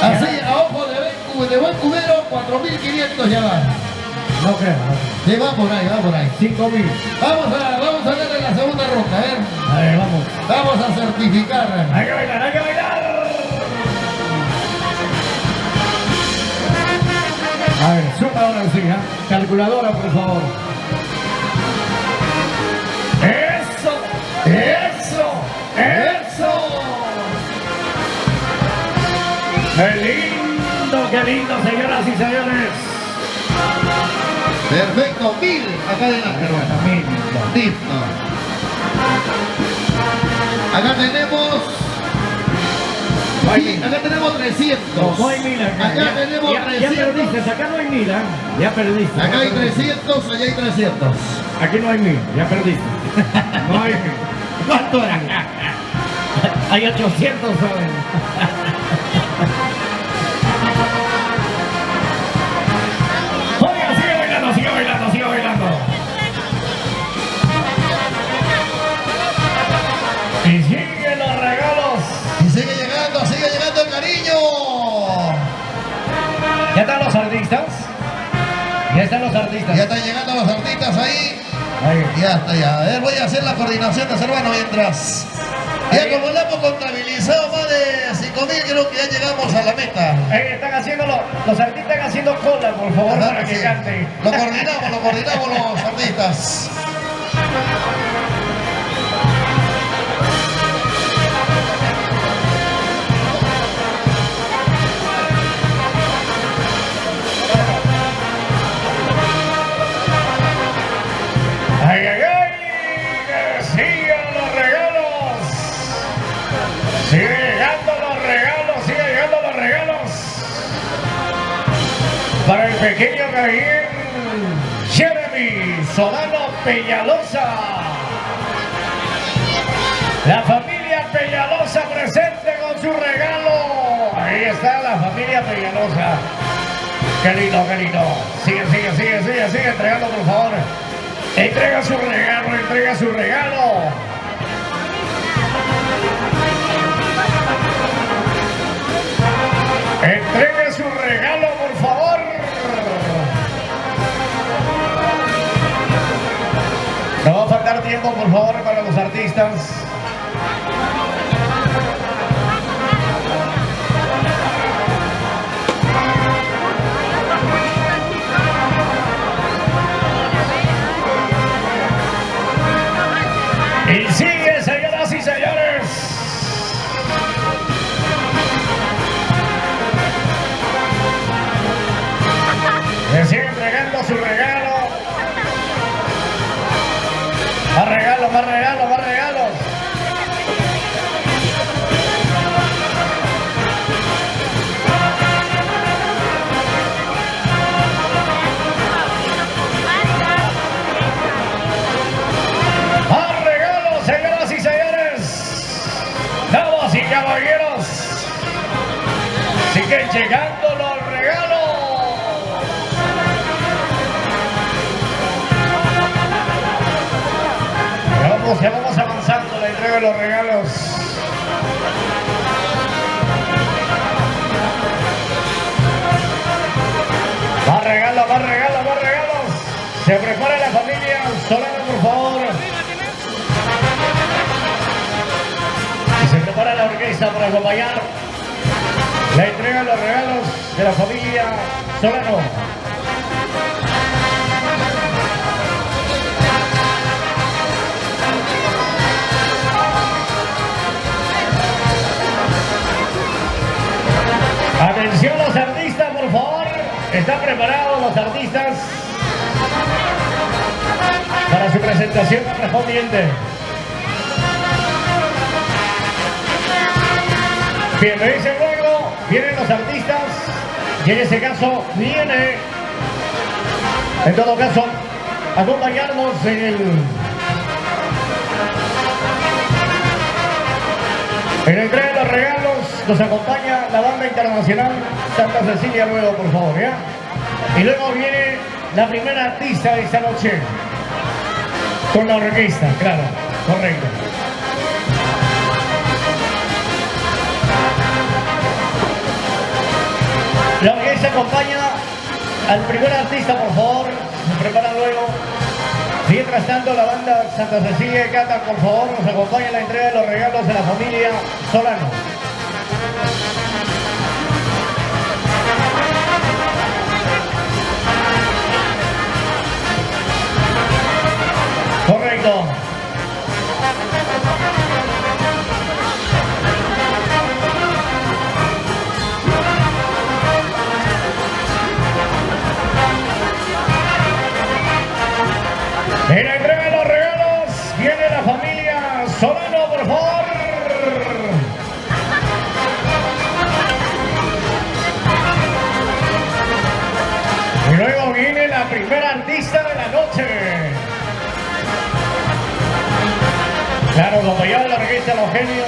Speaker 4: Así, a ojo de buen cubero, 4.500 ya va.
Speaker 1: No creo.
Speaker 4: Sí, va por ahí.
Speaker 1: 5.000.
Speaker 4: Vamos a darle la segunda ronda,
Speaker 1: A ver, vamos.
Speaker 4: Vamos a certificar.
Speaker 1: Hay que bailar. A ver, suma ahora sí, ¿eh? Calculadora, por favor. ¡Eso! ¡Qué lindo, señoras y señores!
Speaker 4: Perfecto, 1000. Acá adelante, listo. Acá tenemos... Sí, acá tenemos 300.
Speaker 1: No hay 1000 acá.
Speaker 4: Acá tenemos
Speaker 1: ya
Speaker 4: 300.
Speaker 1: perdiste, acá no hay 1000, ¿eh? Ya perdiste.
Speaker 4: Acá hay 300, allá hay 300.
Speaker 1: Aquí no hay 1000, ya perdiste. No hay 1000.
Speaker 4: ¿Cuánto hay?
Speaker 1: Hay 800, ¿saben? Oiga, sigue bailando. Y siguen los regalos.
Speaker 4: Y sigue llegando el cariño.
Speaker 1: ¿Ya están los artistas?
Speaker 4: Ya están llegando los artistas ahí.
Speaker 1: Ahí.
Speaker 4: Ya está, ya. A ver, voy a hacer la coordinación de hermano mientras. Ya como le hemos contabilizado más de 5.000, creo que ya llegamos a la meta.
Speaker 1: Están haciendo los artistas están haciendo cola, por favor,
Speaker 4: Ajá,
Speaker 1: para que
Speaker 4: sí.
Speaker 1: canten.
Speaker 4: Lo coordinamos los artistas.
Speaker 1: Que sigan los regalos. Siguen llegando los regalos. Para el pequeño Gabriel Jeremy Solano Peñalosa. La familia Peñalosa presente con su regalo. Ahí está la familia Peñalosa. Qué lindo. Sigue entregando, por favor. Entrega su regalo. Entregue su regalo, por favor. No va a faltar tiempo, por favor, para los artistas. Y sigue, señoras y señores. Le sigue entregando su regalo. Más regalos. Más regalos, señoras y señores. Damas y caballeros. llegando los regalos. Ya vamos avanzando la entrega de los regalos. Más regalos, más regalos, más regalos. Se prepara la familia Solano, por favor. Y se prepara la orquesta para acompañar la entrega de los regalos de la familia Solano. Atención los artistas, por favor. Están preparados los artistas para su presentación correspondiente. Bien, me dicen luego, vienen los artistas y en ese caso viene, en todo caso, a acompañarnos en la entrega de los regalos. Nos acompaña la banda internacional Santa Cecilia luego, por favor, ¿ya? Y luego viene la primera artista de esta noche con la orquesta, claro, correcto. La orquesta acompaña al primer artista, por favor, se prepara luego. Mientras tanto, la banda Santa Cecilia de Cata, por favor, nos acompaña en la entrega de los regalos de la familia Solano. Correcto. En la entrega de los regalos viene la familia Solano, por favor. Y luego viene la primera artista de la noche. Claro, acompañado de la orquesta Los Genios.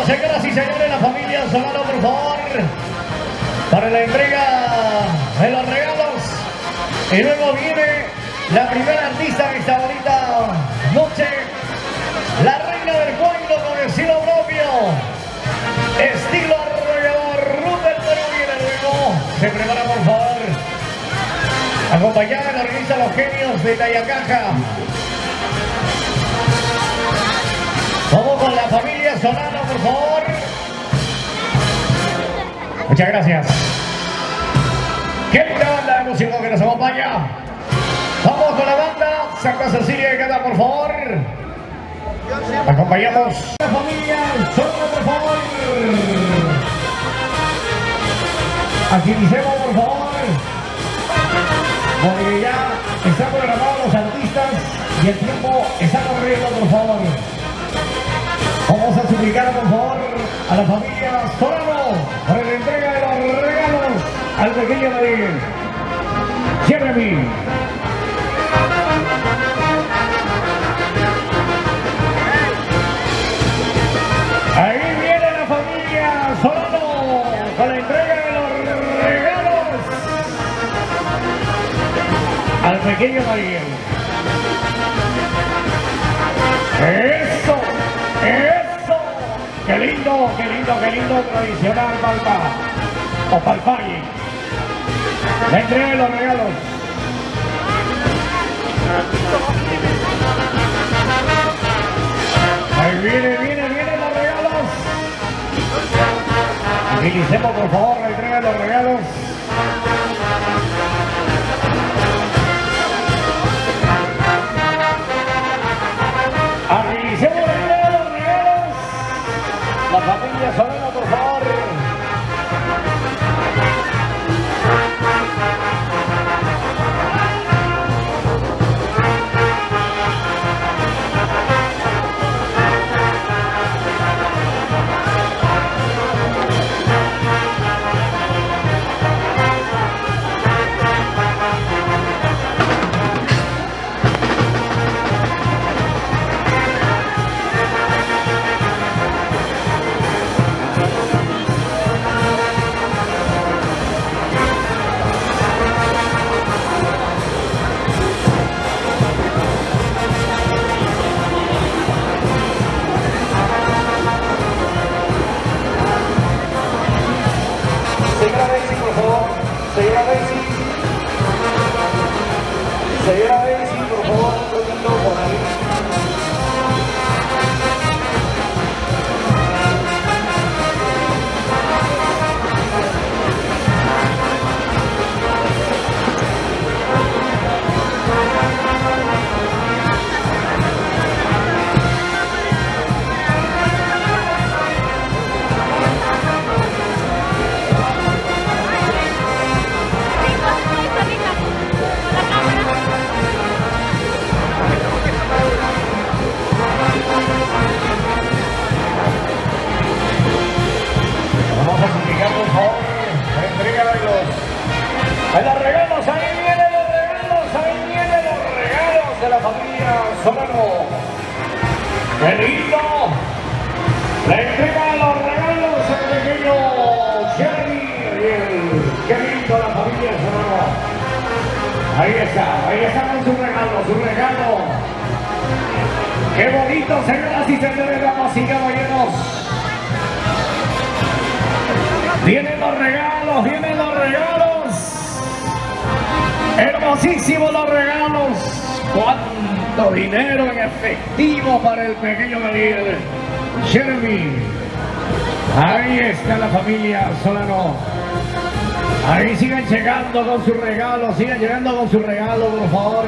Speaker 1: Señoras y señores, la familia Solano, por favor, para la entrega de los regalos. Y luego viene la primera artista de esta bonita noche, la reina del cuento con estilo propio, estilo arrollador. Ruth del Perú viene luego. Se prepara, por favor, acompañada de la orquesta Los Genios de Tayacaja. Vamos con la familia Solano, por favor. Muchas gracias. Qué linda banda de músicos que nos acompaña. Vamos con la banda Santa Cecilia de Cata, por favor. Acompañamos a la familia Solano, por favor. Agilicemos, por favor, porque ya están programados los artistas y el tiempo está corriendo, por favor. Vamos a suplicar, por favor, a la familia Solano para la entrega de los regalos al pequeño David. Jeremy. Ahí viene la familia Solano con la entrega de los regalos al pequeño David. ¡Eso! ¡Eso! qué lindo, qué lindo, qué lindo, tradicional Palpa o Palpay. La entrega de los regalos. Ahí vienen los regalos. Utilicemos por favor la entrega de los regalos. Agilicemos la entrega de los regalos. La familia Solano, por favor. Señora Daisy, por favor. Señora Daisy. Señora Daisy, por favor, un poquito por ahí. Vamos a suplicar, por favor, la entrega de los regalos. Ahí vienen los regalos, ahí vienen los regalos de la familia Solano. ¡Qué lindo! La entrega de los regalos al pequeño Jeremy. ¡Qué lindo la familia Solano! Ahí está con su regalo. ¡Qué bonito, señoras y señores, damas y caballeros! Vienen los regalos. Hermosísimos los regalos. Cuánto dinero en efectivo para el pequeño Daniel Jeremy. Ahí está la familia Solano. Ahí sigan llegando con su regalo, por favor.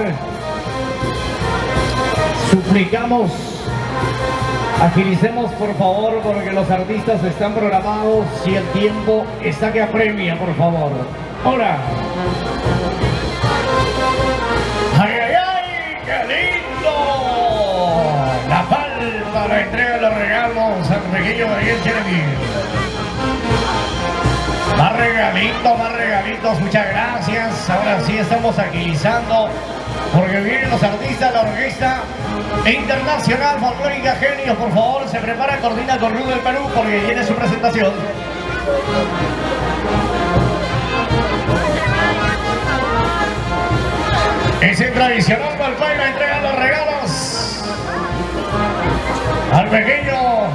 Speaker 1: Suplicamos, agilicemos por favor porque los artistas están programados y el tiempo está que apremia, por favor. Ahora. ¡Ay, ay, ay! ¡Qué lindo! La Palpa, la entrega de los regalos al pequeño Daniel Jeremy. Más regalitos, muchas gracias. Ahora sí estamos agilizando porque vienen los artistas de la Orquesta Internacional Folclórica Genios. Por favor, se prepara, coordina con Rudo del Perú porque viene su presentación. Es el tradicional Palpay, la entrega de los regalos al pequeño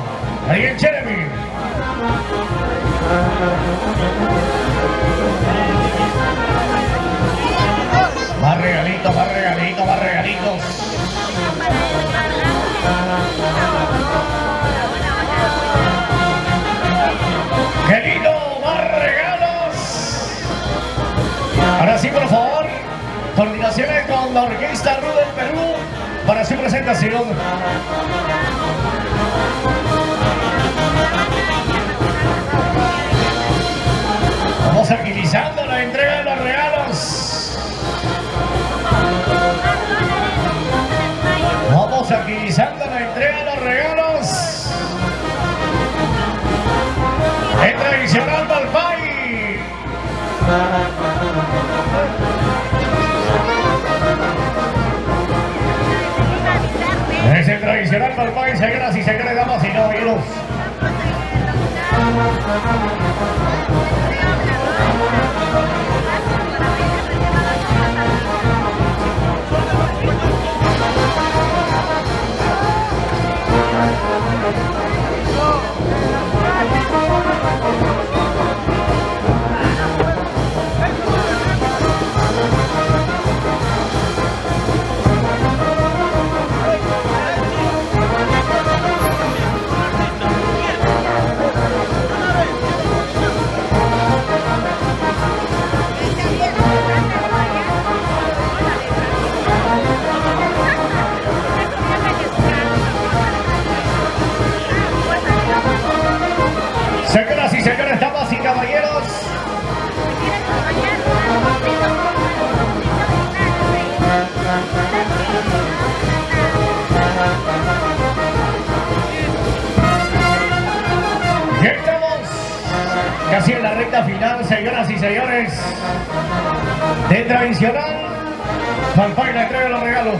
Speaker 1: Daniel Jeremy. Más regalitos. ¡Qué lindo! ¡Más regalos! Ahora sí, por favor, coordinaciones con la Orquesta Rudo del Perú para su presentación. Vamos agilizando la entrega de los regalos. Vamos agilizando la entrega de los regalos. El tradicional Palpay. Es el tradicional Palpay, señoras y señores, damas y caballeros. recta final, señoras y señores, del tradicional Palpay la entrega de los regalos.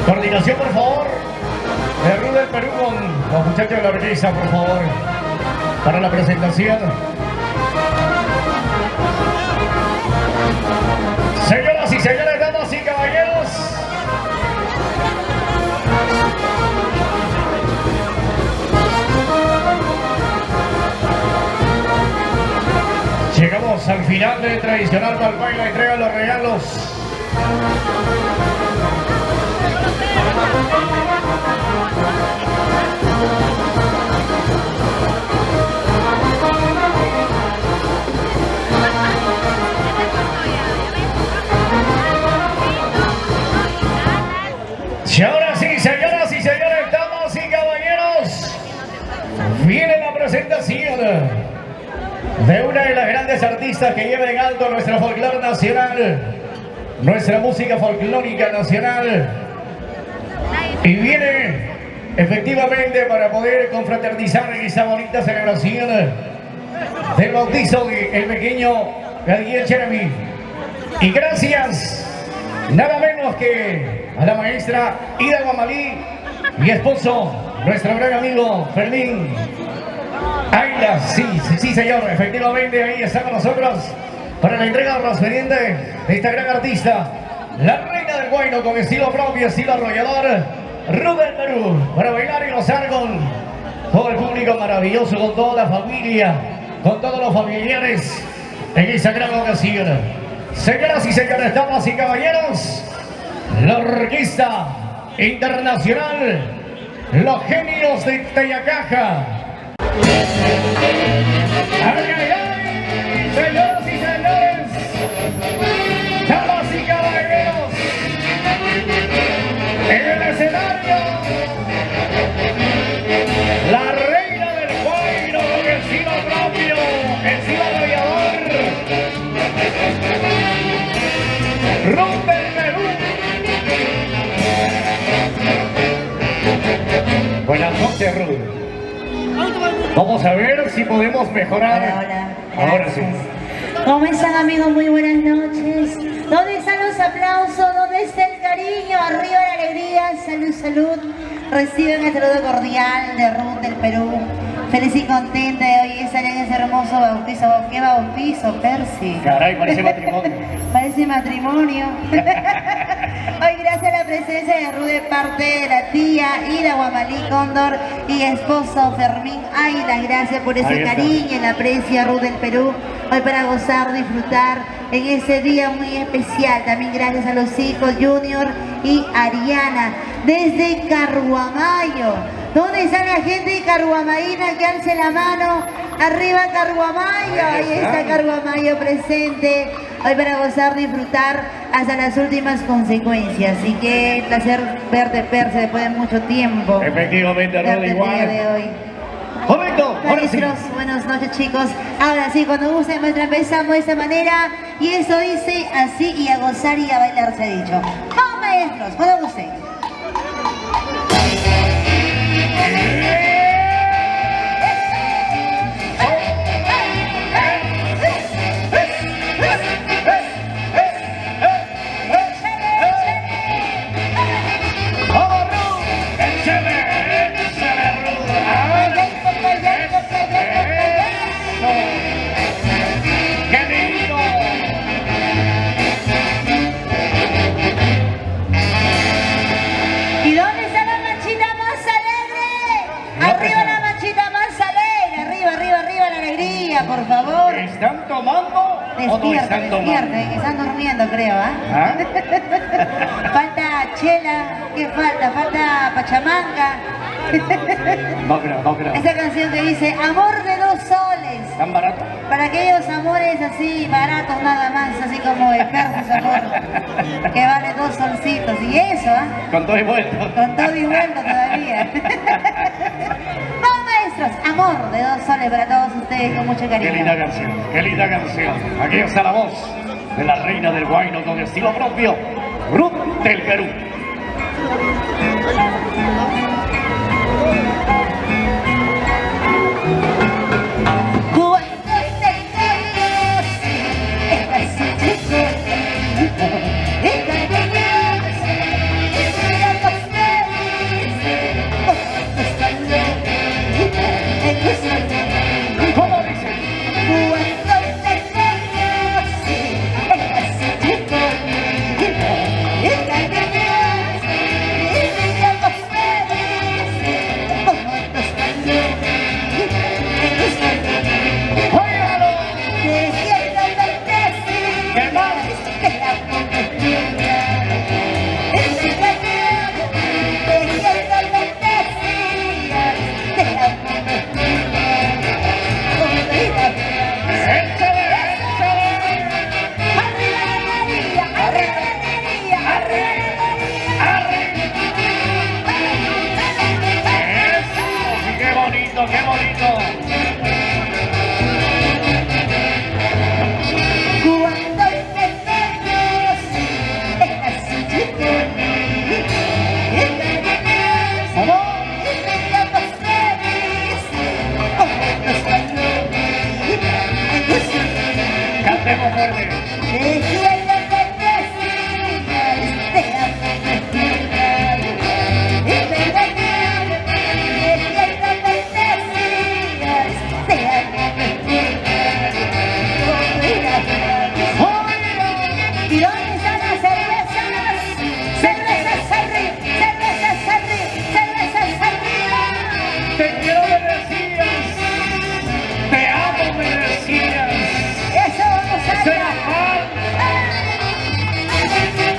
Speaker 1: Coordinación, por favor, de Rud del Perú con los muchachos de la orquesta, por favor, para la presentación. Señoras y señores, damas y caballeros, llegamos al final del tradicional Palpay, la entrega de los regalos. Y ahora sí, señoras y señores, damas y caballeros, viene la presentación de una de las grandes artistas que lleva en alto nuestro folclore nacional, nuestra música folclórica nacional, y viene efectivamente para poder confraternizar en esa bonita celebración del bautizo del pequeño Gadiel Jeremy. Y gracias nada menos que a la maestra Ida Guamalí y esposo, nuestro gran amigo Fermín Ayla. Sí señor, efectivamente ahí está con nosotros para la entrega correspondiente de esta gran artista, la reina del guayno con estilo propio, estilo arrollador, Rud del Perú, para bailar y gozar con todo el público maravilloso, con toda la familia, con todos los familiares en esa gran ocasión. Señoras y señores, damas y caballeros, la orquesta internacional, los genios de Tayacaja. ¡Ay, ay, ay! Señoras y señores, damas y caballeros, en el escenario, la reina del guayno con estilo propio, estilo arrollador, Rud del Perú. Buenas noches, Rud. Vamos a ver si podemos mejorar.
Speaker 5: Hola,
Speaker 1: ahora sí.
Speaker 5: ¿Cómo están, amigos? Muy buenas noches. ¿Dónde están los aplausos? ¿Dónde está el cariño? Arriba la alegría. Salud, salud. Reciben el saludo cordial de Rud del Perú. Feliz y contenta de hoy estar en ese hermoso bautizo. ¿Qué bautizo, Percy?
Speaker 1: Caray, parece matrimonio.
Speaker 5: Parece matrimonio. Hoy gracias a la presencia de Rud de parte de la tía Ida Guamalí Cóndor y esposo Fermín Ayla. Gracias por ese cariño y la aprecia, Rud del Perú. Hoy para gozar, disfrutar en ese día muy especial. También gracias a los hijos Junior y Ariana desde Carhuamayo. ¿Dónde está la gente de Carhuamaína? Que alce la mano. Arriba Carhuamayo. Ahí está Carhuamayo presente. Hoy para gozar, disfrutar hasta las últimas consecuencias. Así que placer verte, Perse, después de mucho tiempo.
Speaker 1: Efectivamente, Rud, igual.
Speaker 5: El día de hoy.
Speaker 1: Momento, ahora sí.
Speaker 5: Maestros, buenas noches, chicos. Ahora sí, cuando gusten, maestra, empezamos de esta manera. Y eso dice así, y a gozar y a bailar se ha dicho. ¡Vamos, maestros! Cuando gusten. ¿Y dónde está la manchita más alegre? Arriba la manchita más alegre. Arriba, arriba, arriba la alegría, por favor.
Speaker 1: ¿Están tomando o no
Speaker 5: Despierta,
Speaker 1: están tomando?
Speaker 5: despierta, que están durmiendo, creo, ¿ah?
Speaker 1: ¿Ah?
Speaker 5: Falta chela, ¿qué falta? Falta pachamanga.
Speaker 1: No creo.
Speaker 5: Esa canción que dice amor de 2 soles.
Speaker 1: ¿Tan barato?
Speaker 5: Para aquellos amores así baratos nada más, así como el Percy amor, que vale 2 solcitos. Y eso, ¿ah?
Speaker 1: Con todo y vuelto.
Speaker 5: Con todo y vuelto todavía. ¡Vamos! amor de 2 soles para todos ustedes con mucho
Speaker 1: Qué linda
Speaker 5: cariño.
Speaker 1: canción, qué linda canción. Aquí está la voz de la reina del guayno con estilo propio, Ruth del Perú.
Speaker 5: Cuando te conocí, estás chico,
Speaker 1: ¿Cómo dice? ¡Óigalo! ¿Qué más? ¡Échale, échale! ¡Eso! ¡Qué bonito, qué bonito! Cantemos fuerte.
Speaker 5: ¿Y dónde están las cervezas? ¡Cervezas arriba! ¡Cervezas arriba! ¡Cervezas arriba!
Speaker 1: Te quiero, me decías. Te amo, me decías.
Speaker 5: ¡Eso vamos
Speaker 1: ¡Se
Speaker 5: allá!
Speaker 1: afán!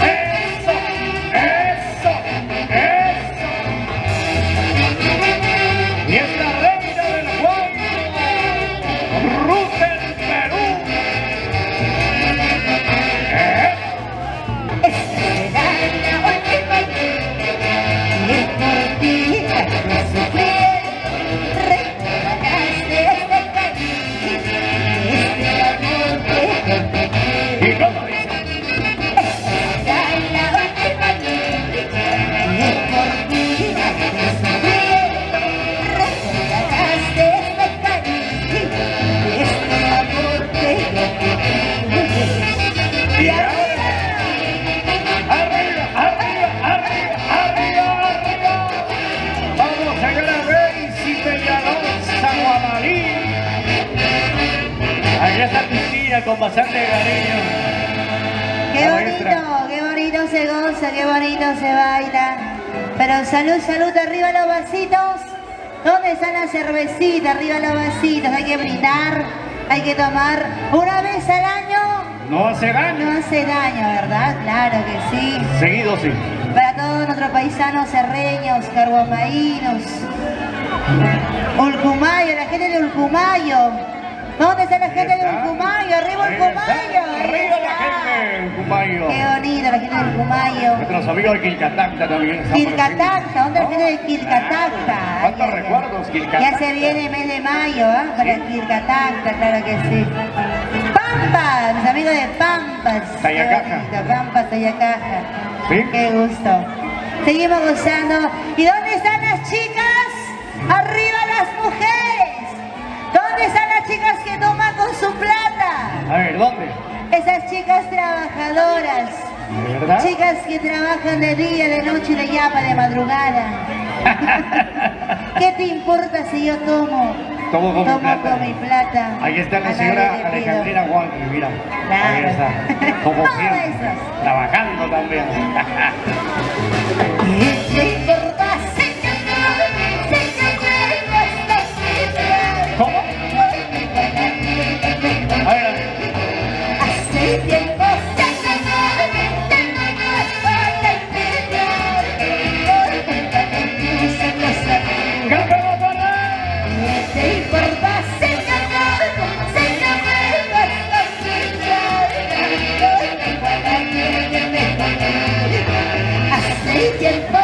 Speaker 1: ¡Eso! ¡Eso! ¡Eso! Y es la reina del guayno, Ruth del Perú. ¿Y cómo dice? Y ahora, arriba, arriba, arriba, arriba, arriba. Vamos a llegar a Gracie Peñalosa, Guamalí. Aquí está Cristina con bastante cariño. La maestra.
Speaker 5: Qué bonito se goza, qué bonito se baila. Pero salud, salud, arriba los vasitos. ¿Dónde está la cervecita? Arriba los vasitos. Hay que brindar, hay que tomar una vez al año.
Speaker 1: No hace daño.
Speaker 5: No hace daño, ¿verdad? Claro que sí.
Speaker 1: Seguido sí.
Speaker 5: Para todos nuestros paisanos serreños, carguamaínos, Ulcumayo, la gente de Ulcumayo. ¿Dónde está la gente de Ulcumayo? ¡Arriba Ulcumayo! Ahí
Speaker 1: Arriba la
Speaker 5: está.
Speaker 1: gente de Cumayo.
Speaker 5: ¡Qué bonito la gente de Ulcumayo!
Speaker 1: Nuestros amigos de Quilcatacta también están
Speaker 5: Quilcatacta, ¿dónde está la gente de Quilcatacta? Ay,
Speaker 1: ¿Cuántos
Speaker 5: ay, ay.
Speaker 1: recuerdos, Quilcatacta?
Speaker 5: Ya se viene el mes de mayo, ¿ah? Para Quilcatacta, claro que sí. Pampas, mis amigos de Pampas.
Speaker 1: Tayacaja.
Speaker 5: Qué bonito, Pampas, Tayacaja.
Speaker 1: ¿Sí?
Speaker 5: Qué gusto. Seguimos gozando. ¿Y dónde están las chicas? ¡Arriba las mujeres! ¿Dónde están las chicas que toman con su plata?
Speaker 1: A ver, ¿dónde?
Speaker 5: Esas chicas trabajadoras.
Speaker 1: ¿De verdad?
Speaker 5: Chicas que trabajan de día, de noche y de llama, de madrugada. ¿Qué te importa si yo tomo?
Speaker 1: Tomo con mi plata.
Speaker 5: con mi plata.
Speaker 1: Ahí está la
Speaker 5: A
Speaker 1: señora
Speaker 5: nadie le pido.
Speaker 1: Alejandrina Walker, mira.
Speaker 5: Claro.
Speaker 1: Ahí está. Como
Speaker 5: Todos
Speaker 1: siempre.
Speaker 5: esos.
Speaker 1: Trabajando también.
Speaker 5: ¿Qué te importa si yo tomo? Si yo tengo esta vida.
Speaker 1: ¿Cómo? A ver, a ver.
Speaker 5: Hace tiempo se acabó, tengo más para olvidar. Por culpa de tus cosas.
Speaker 1: ¡Cántalo, para!
Speaker 5: ¿Qué te importa si yo tomo? Si yo tengo esta vida. Por culpa de que me conoce. Hace tiempo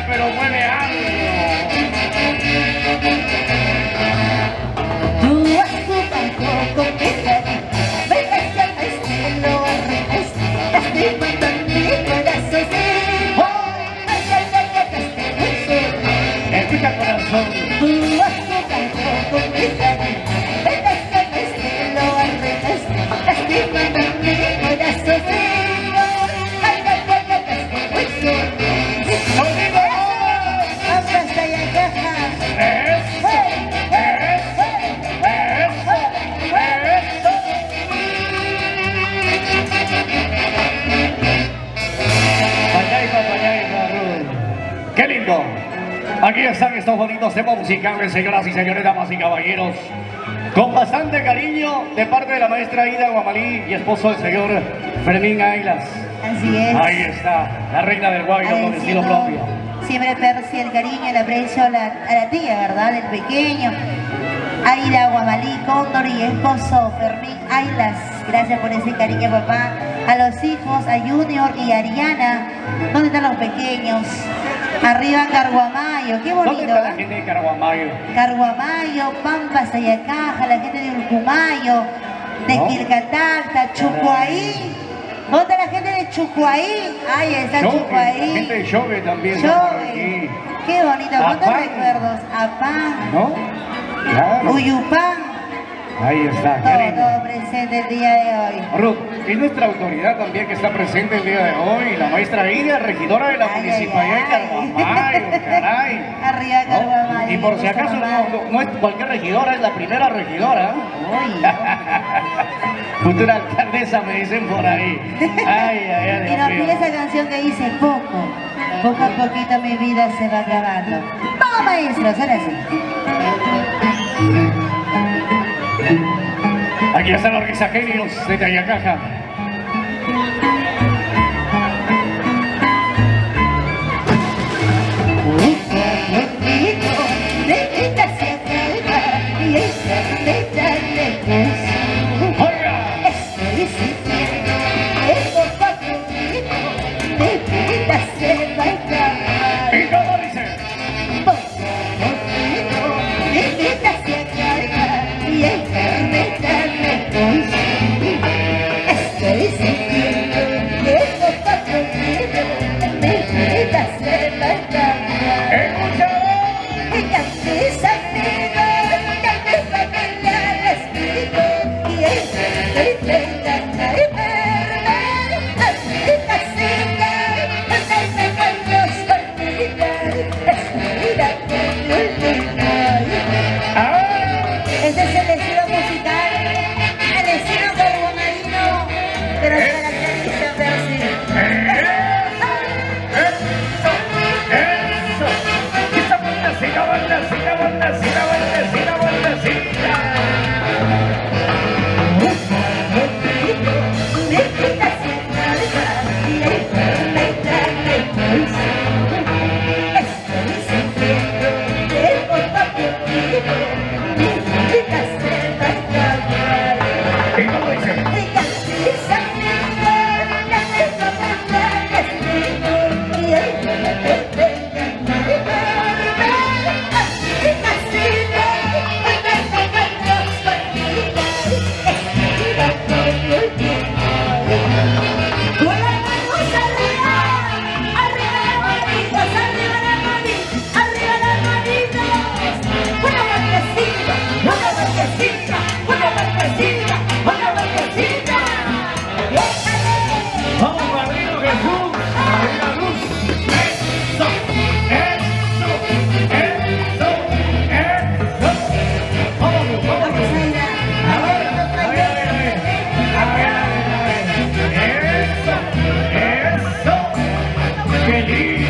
Speaker 1: pero mueve algo.
Speaker 5: Tú has jugado con mi cariño, bailas al estilo al revés, lastimando mi corazón. Ay, ay, ay, ay,
Speaker 1: Escucha, corazón.
Speaker 5: tú has jugado con mi cariño, bailas al estilo al revés, lastimando mi corazón. Ay, ay, ay, ay,
Speaker 1: ¡Sonido!
Speaker 5: hasta allá caja.
Speaker 1: ¡Eso! ¡Qué lindo! Aquí están estos bonitos temas musicales, señoras y señores, damas y caballeros. Con bastante cariño de parte de la maestra Ida Guamalí y esposo del señor Fermín Ailas.
Speaker 5: Así es.
Speaker 1: Ahí está, la reina del guayno con estilo propio.
Speaker 5: Siempre Percy, el cariño, el aprecio a la tía, ¿verdad? El pequeño. Aida Guamalí Cóndor y esposo Fermín Ailas. Gracias por ese cariño, papá. A los hijos, a Junior y Ariana. ¿Dónde están los pequeños? Arriba Carguamayo, qué bonito.
Speaker 1: ¿Dónde está la gente de Carguamayo?
Speaker 5: Carguamayo, Pampa, Sayacaja, la gente de Urcumayo, de
Speaker 1: ¿No?
Speaker 5: Quilcatacta, Chucuaí. ¿Dónde está la gente de Chucuaí? Ahí está
Speaker 1: Choque,
Speaker 5: Chucuaí.
Speaker 1: la gente de Choque también está por
Speaker 5: Choque.
Speaker 1: aquí.
Speaker 5: Qué bonito, ¿cuántos
Speaker 1: Apán.
Speaker 5: recuerdos? Apán,
Speaker 1: ¿No? Claro.
Speaker 5: Uyupán,
Speaker 1: Ahí está, qué lindo.
Speaker 5: todo presente el día de hoy.
Speaker 1: Ruth, es nuestra autoridad también que está presente el día de hoy, la maestra Ida, regidora de la
Speaker 5: Ay,
Speaker 1: municipalidad de
Speaker 5: ay,
Speaker 1: Carguamayo, caray.
Speaker 5: Arriba
Speaker 1: ¿No?
Speaker 5: Carguamayo.
Speaker 1: Y por si acaso no es cualquier regidora, es la primera regidora.
Speaker 5: Uy,
Speaker 1: Futura alcaldesa me dicen por ahí. Ay, ay, ay,
Speaker 5: y
Speaker 1: Dios
Speaker 5: nos
Speaker 1: mío.
Speaker 5: pide esa canción que dice poco a poquito mi vida se va acabando. Vamos maestros, ahora sí.
Speaker 1: Aquí están los risagenios de Tayacaja. Oiga, ¿y cómo dice? Ah,
Speaker 5: Este es el estilo musical, el estilo carbomarino, pero se caracteriza Percy.
Speaker 1: eso. Esta vueltecita, vueltecita, vueltecita, vueltecita, vueltecita. ¿Y cómo dice? Vamos, Padrino Jesús, Padrino Luz. Eso, eso, eso, eso. Vamos, vamos. A ver, a ver, a ver, a ver. A ver, a ver, a ver. Eso, eso. Qué lindo.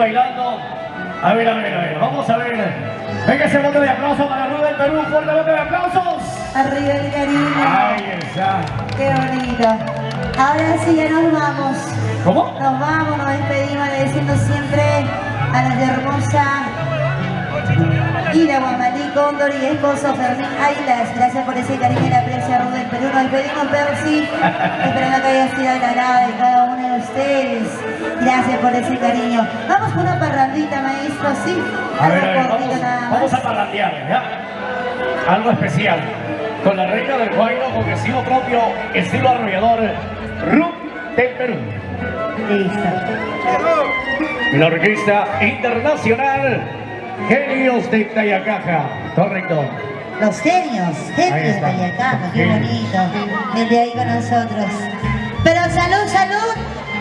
Speaker 1: bailando. A ver, vamos a ver. Venga ese bote de aplauso para Ruth del Perú, un fuerte bote de aplausos.
Speaker 5: Arriba el cariño.
Speaker 1: Ahí está.
Speaker 5: Qué bonito. Ahora sí, ya nos vamos.
Speaker 1: ¿Cómo?
Speaker 5: Nos vamos, nos despedimos agradeciendo siempre a la hermosa Ira Guamalí Cóndor y esposo Fermín Ailas. Gracias por ese cariño y la aprecio a Ruth del Perú. Nos despedimos, Percy, esperando que haya sido agradable de cada uno de ustedes. Gracias por ese cariño. Vamos con una parrandita, maestro, ¿sí?
Speaker 1: A ver,
Speaker 5: Algo cortito nada más.
Speaker 1: vamos a parrandear, ¿ya? Algo especial. Con la reina del Guayno, con estilo propio, estilo arrollador, Ruth del Perú.
Speaker 5: Listo.
Speaker 1: La orquesta internacional Genios de Tayacaja. Correcto.
Speaker 5: Los genios
Speaker 1: Ahí
Speaker 5: de
Speaker 1: está.
Speaker 5: Tayacaja, qué
Speaker 1: Genios.
Speaker 5: bonito. El de ahí con nosotros. Pero salud, salud.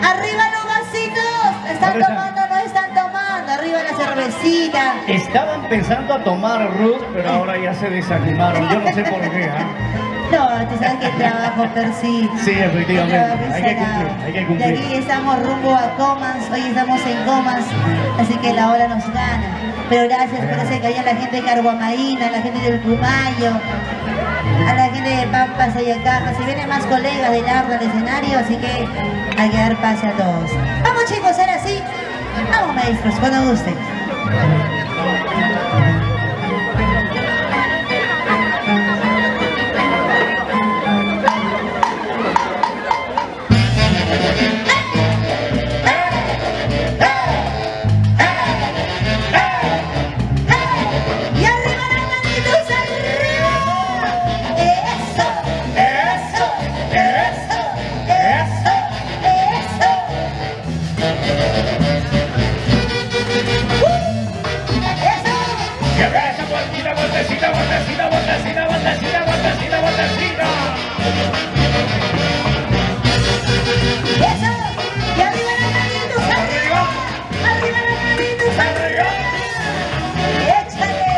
Speaker 5: Arriba los vasitos. ¿Están
Speaker 1: ¿Dónde están?
Speaker 5: tomando o no están tomando? Arriba la cervecita.
Speaker 1: Estaban pensando a tomar Ruth, pero ahora ya se desanimaron. Yo no sé por qué.
Speaker 5: No, tú sabes que el trabajo, Percy.
Speaker 1: Sí, efectivamente.
Speaker 5: El trabajo es
Speaker 1: Hay que
Speaker 5: sagrado.
Speaker 1: cumplir, hay que
Speaker 5: Y
Speaker 1: cumplir.
Speaker 5: aquí estamos rumbo a Comas. Hoy estamos en Comas. Así que la hora nos gana. Pero gracias por ese cariño a la gente de Carguamaína, a la gente del Pumayo, a la gente de Pampas y Ayacaja. Si vienen más colegas del ARDA al escenario, así que hay que dar pase a todos. Vamos chicos, ahora sí. Vamos maestros, cuando gusten. Y arriba las manitos arriba. Eso, eso, eso, eso, eso. Eso.
Speaker 1: Y a ver esa vueltita, vueltecita, vueltecita, vueltecita, vueltecita, vueltecita, vueltecita.
Speaker 5: Eso. Y arriba las manitos arriba. Arriba las manitos arriba. Échale.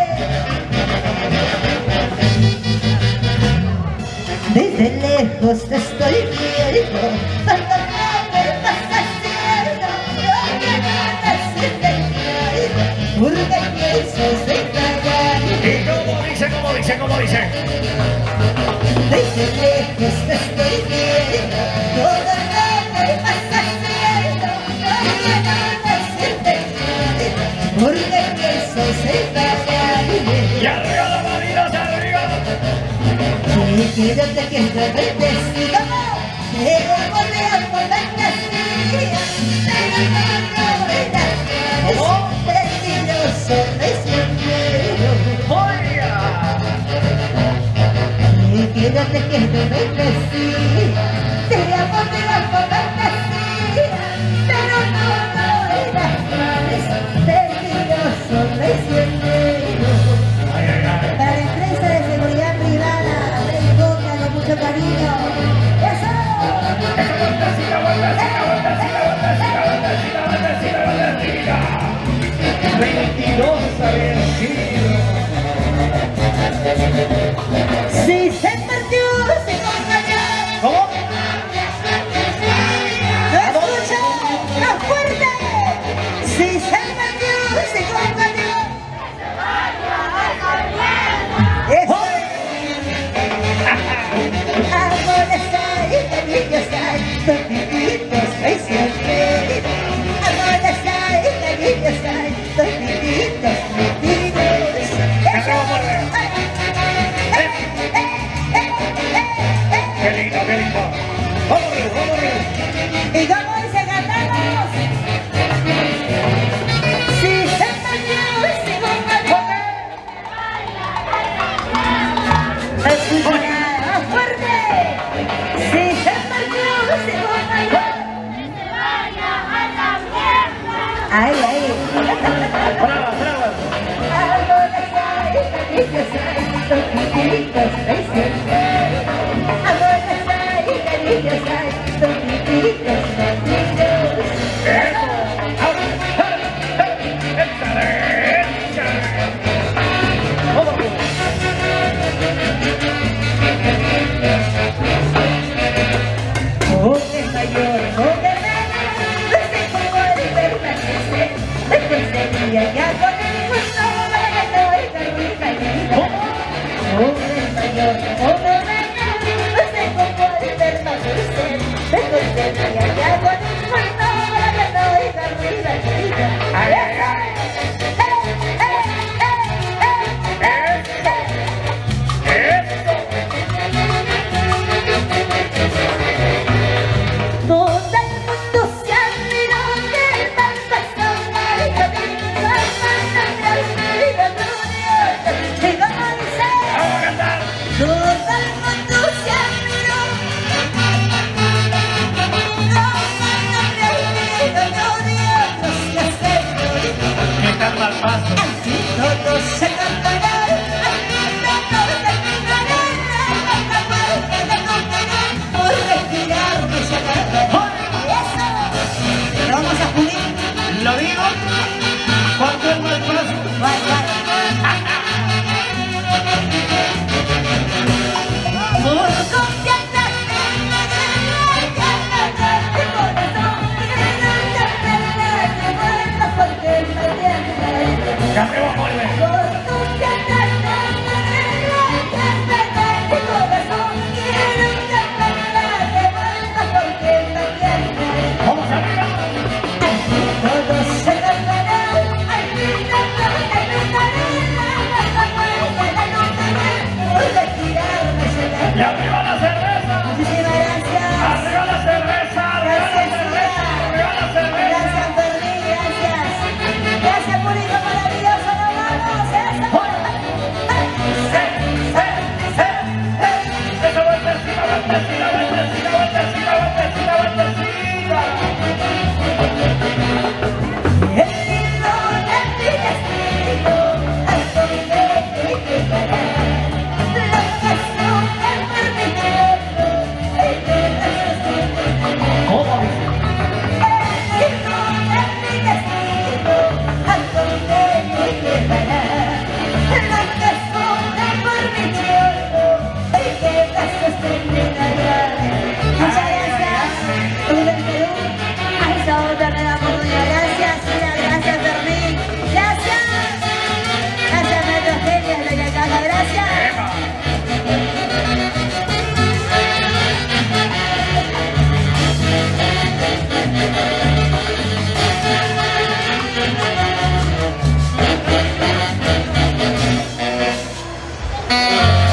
Speaker 5: Desde lejos te estoy viendo, cuando no me vas haciendo lo que no necesito, porque pienso detallar.
Speaker 1: Y como dice, como dice, como dice.
Speaker 5: Desde lejos te estoy viendo, cuando no me vas haciendo lo que no necesito, porque pienso detallar.
Speaker 1: Y arriba las manitas, arriba.
Speaker 5: Quédate que te bendecido, pero volver por fantasía, pero no verás, peligroso prisionero. Quédate que te bendecido, pero volver por fantasía, pero no verás, peligroso prisionero. Para la empresa de seguridad privada, con mucho cariño. ¡Eso!
Speaker 1: Esa vueltecita, vueltecita, vueltecita, vueltecita, vueltecita, vueltecita, vueltecita. 22 vencidos.
Speaker 5: Si se perdió, se engañó.
Speaker 1: ¿Cómo?
Speaker 5: ¿Lo escuchan? ¡Más fuerte! Si se perdió, se engañó. ¡Eso! Amores hay, cariños hay, tortillitos traicioneros. Amores hay, cariños hay, tortillitos mentirosos.
Speaker 1: Qué lindo, qué lindo. Vamos, vamos.
Speaker 5: Y como dice, cantamos. Si se perdió, se engañó. No escucho nada, más fuerte. Si se perdió, se engañó. Ahí, ahí.
Speaker 1: Brava, brava.
Speaker 5: Amores hay, cariños hay, tortillitos traicioneros. Amores hay, cariños hay, tortillitos mentirosos.
Speaker 1: Eso. Échale, échale. Vamos.
Speaker 5: Con el mayor, con el menor, no sé cómo de permanecer.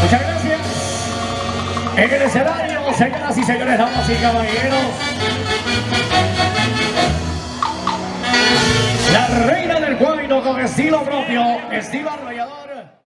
Speaker 1: Muchas gracias. En el escenario, señoras y señores, damas y caballeros, la reina del Guayno con estilo propio, estilo arrollador.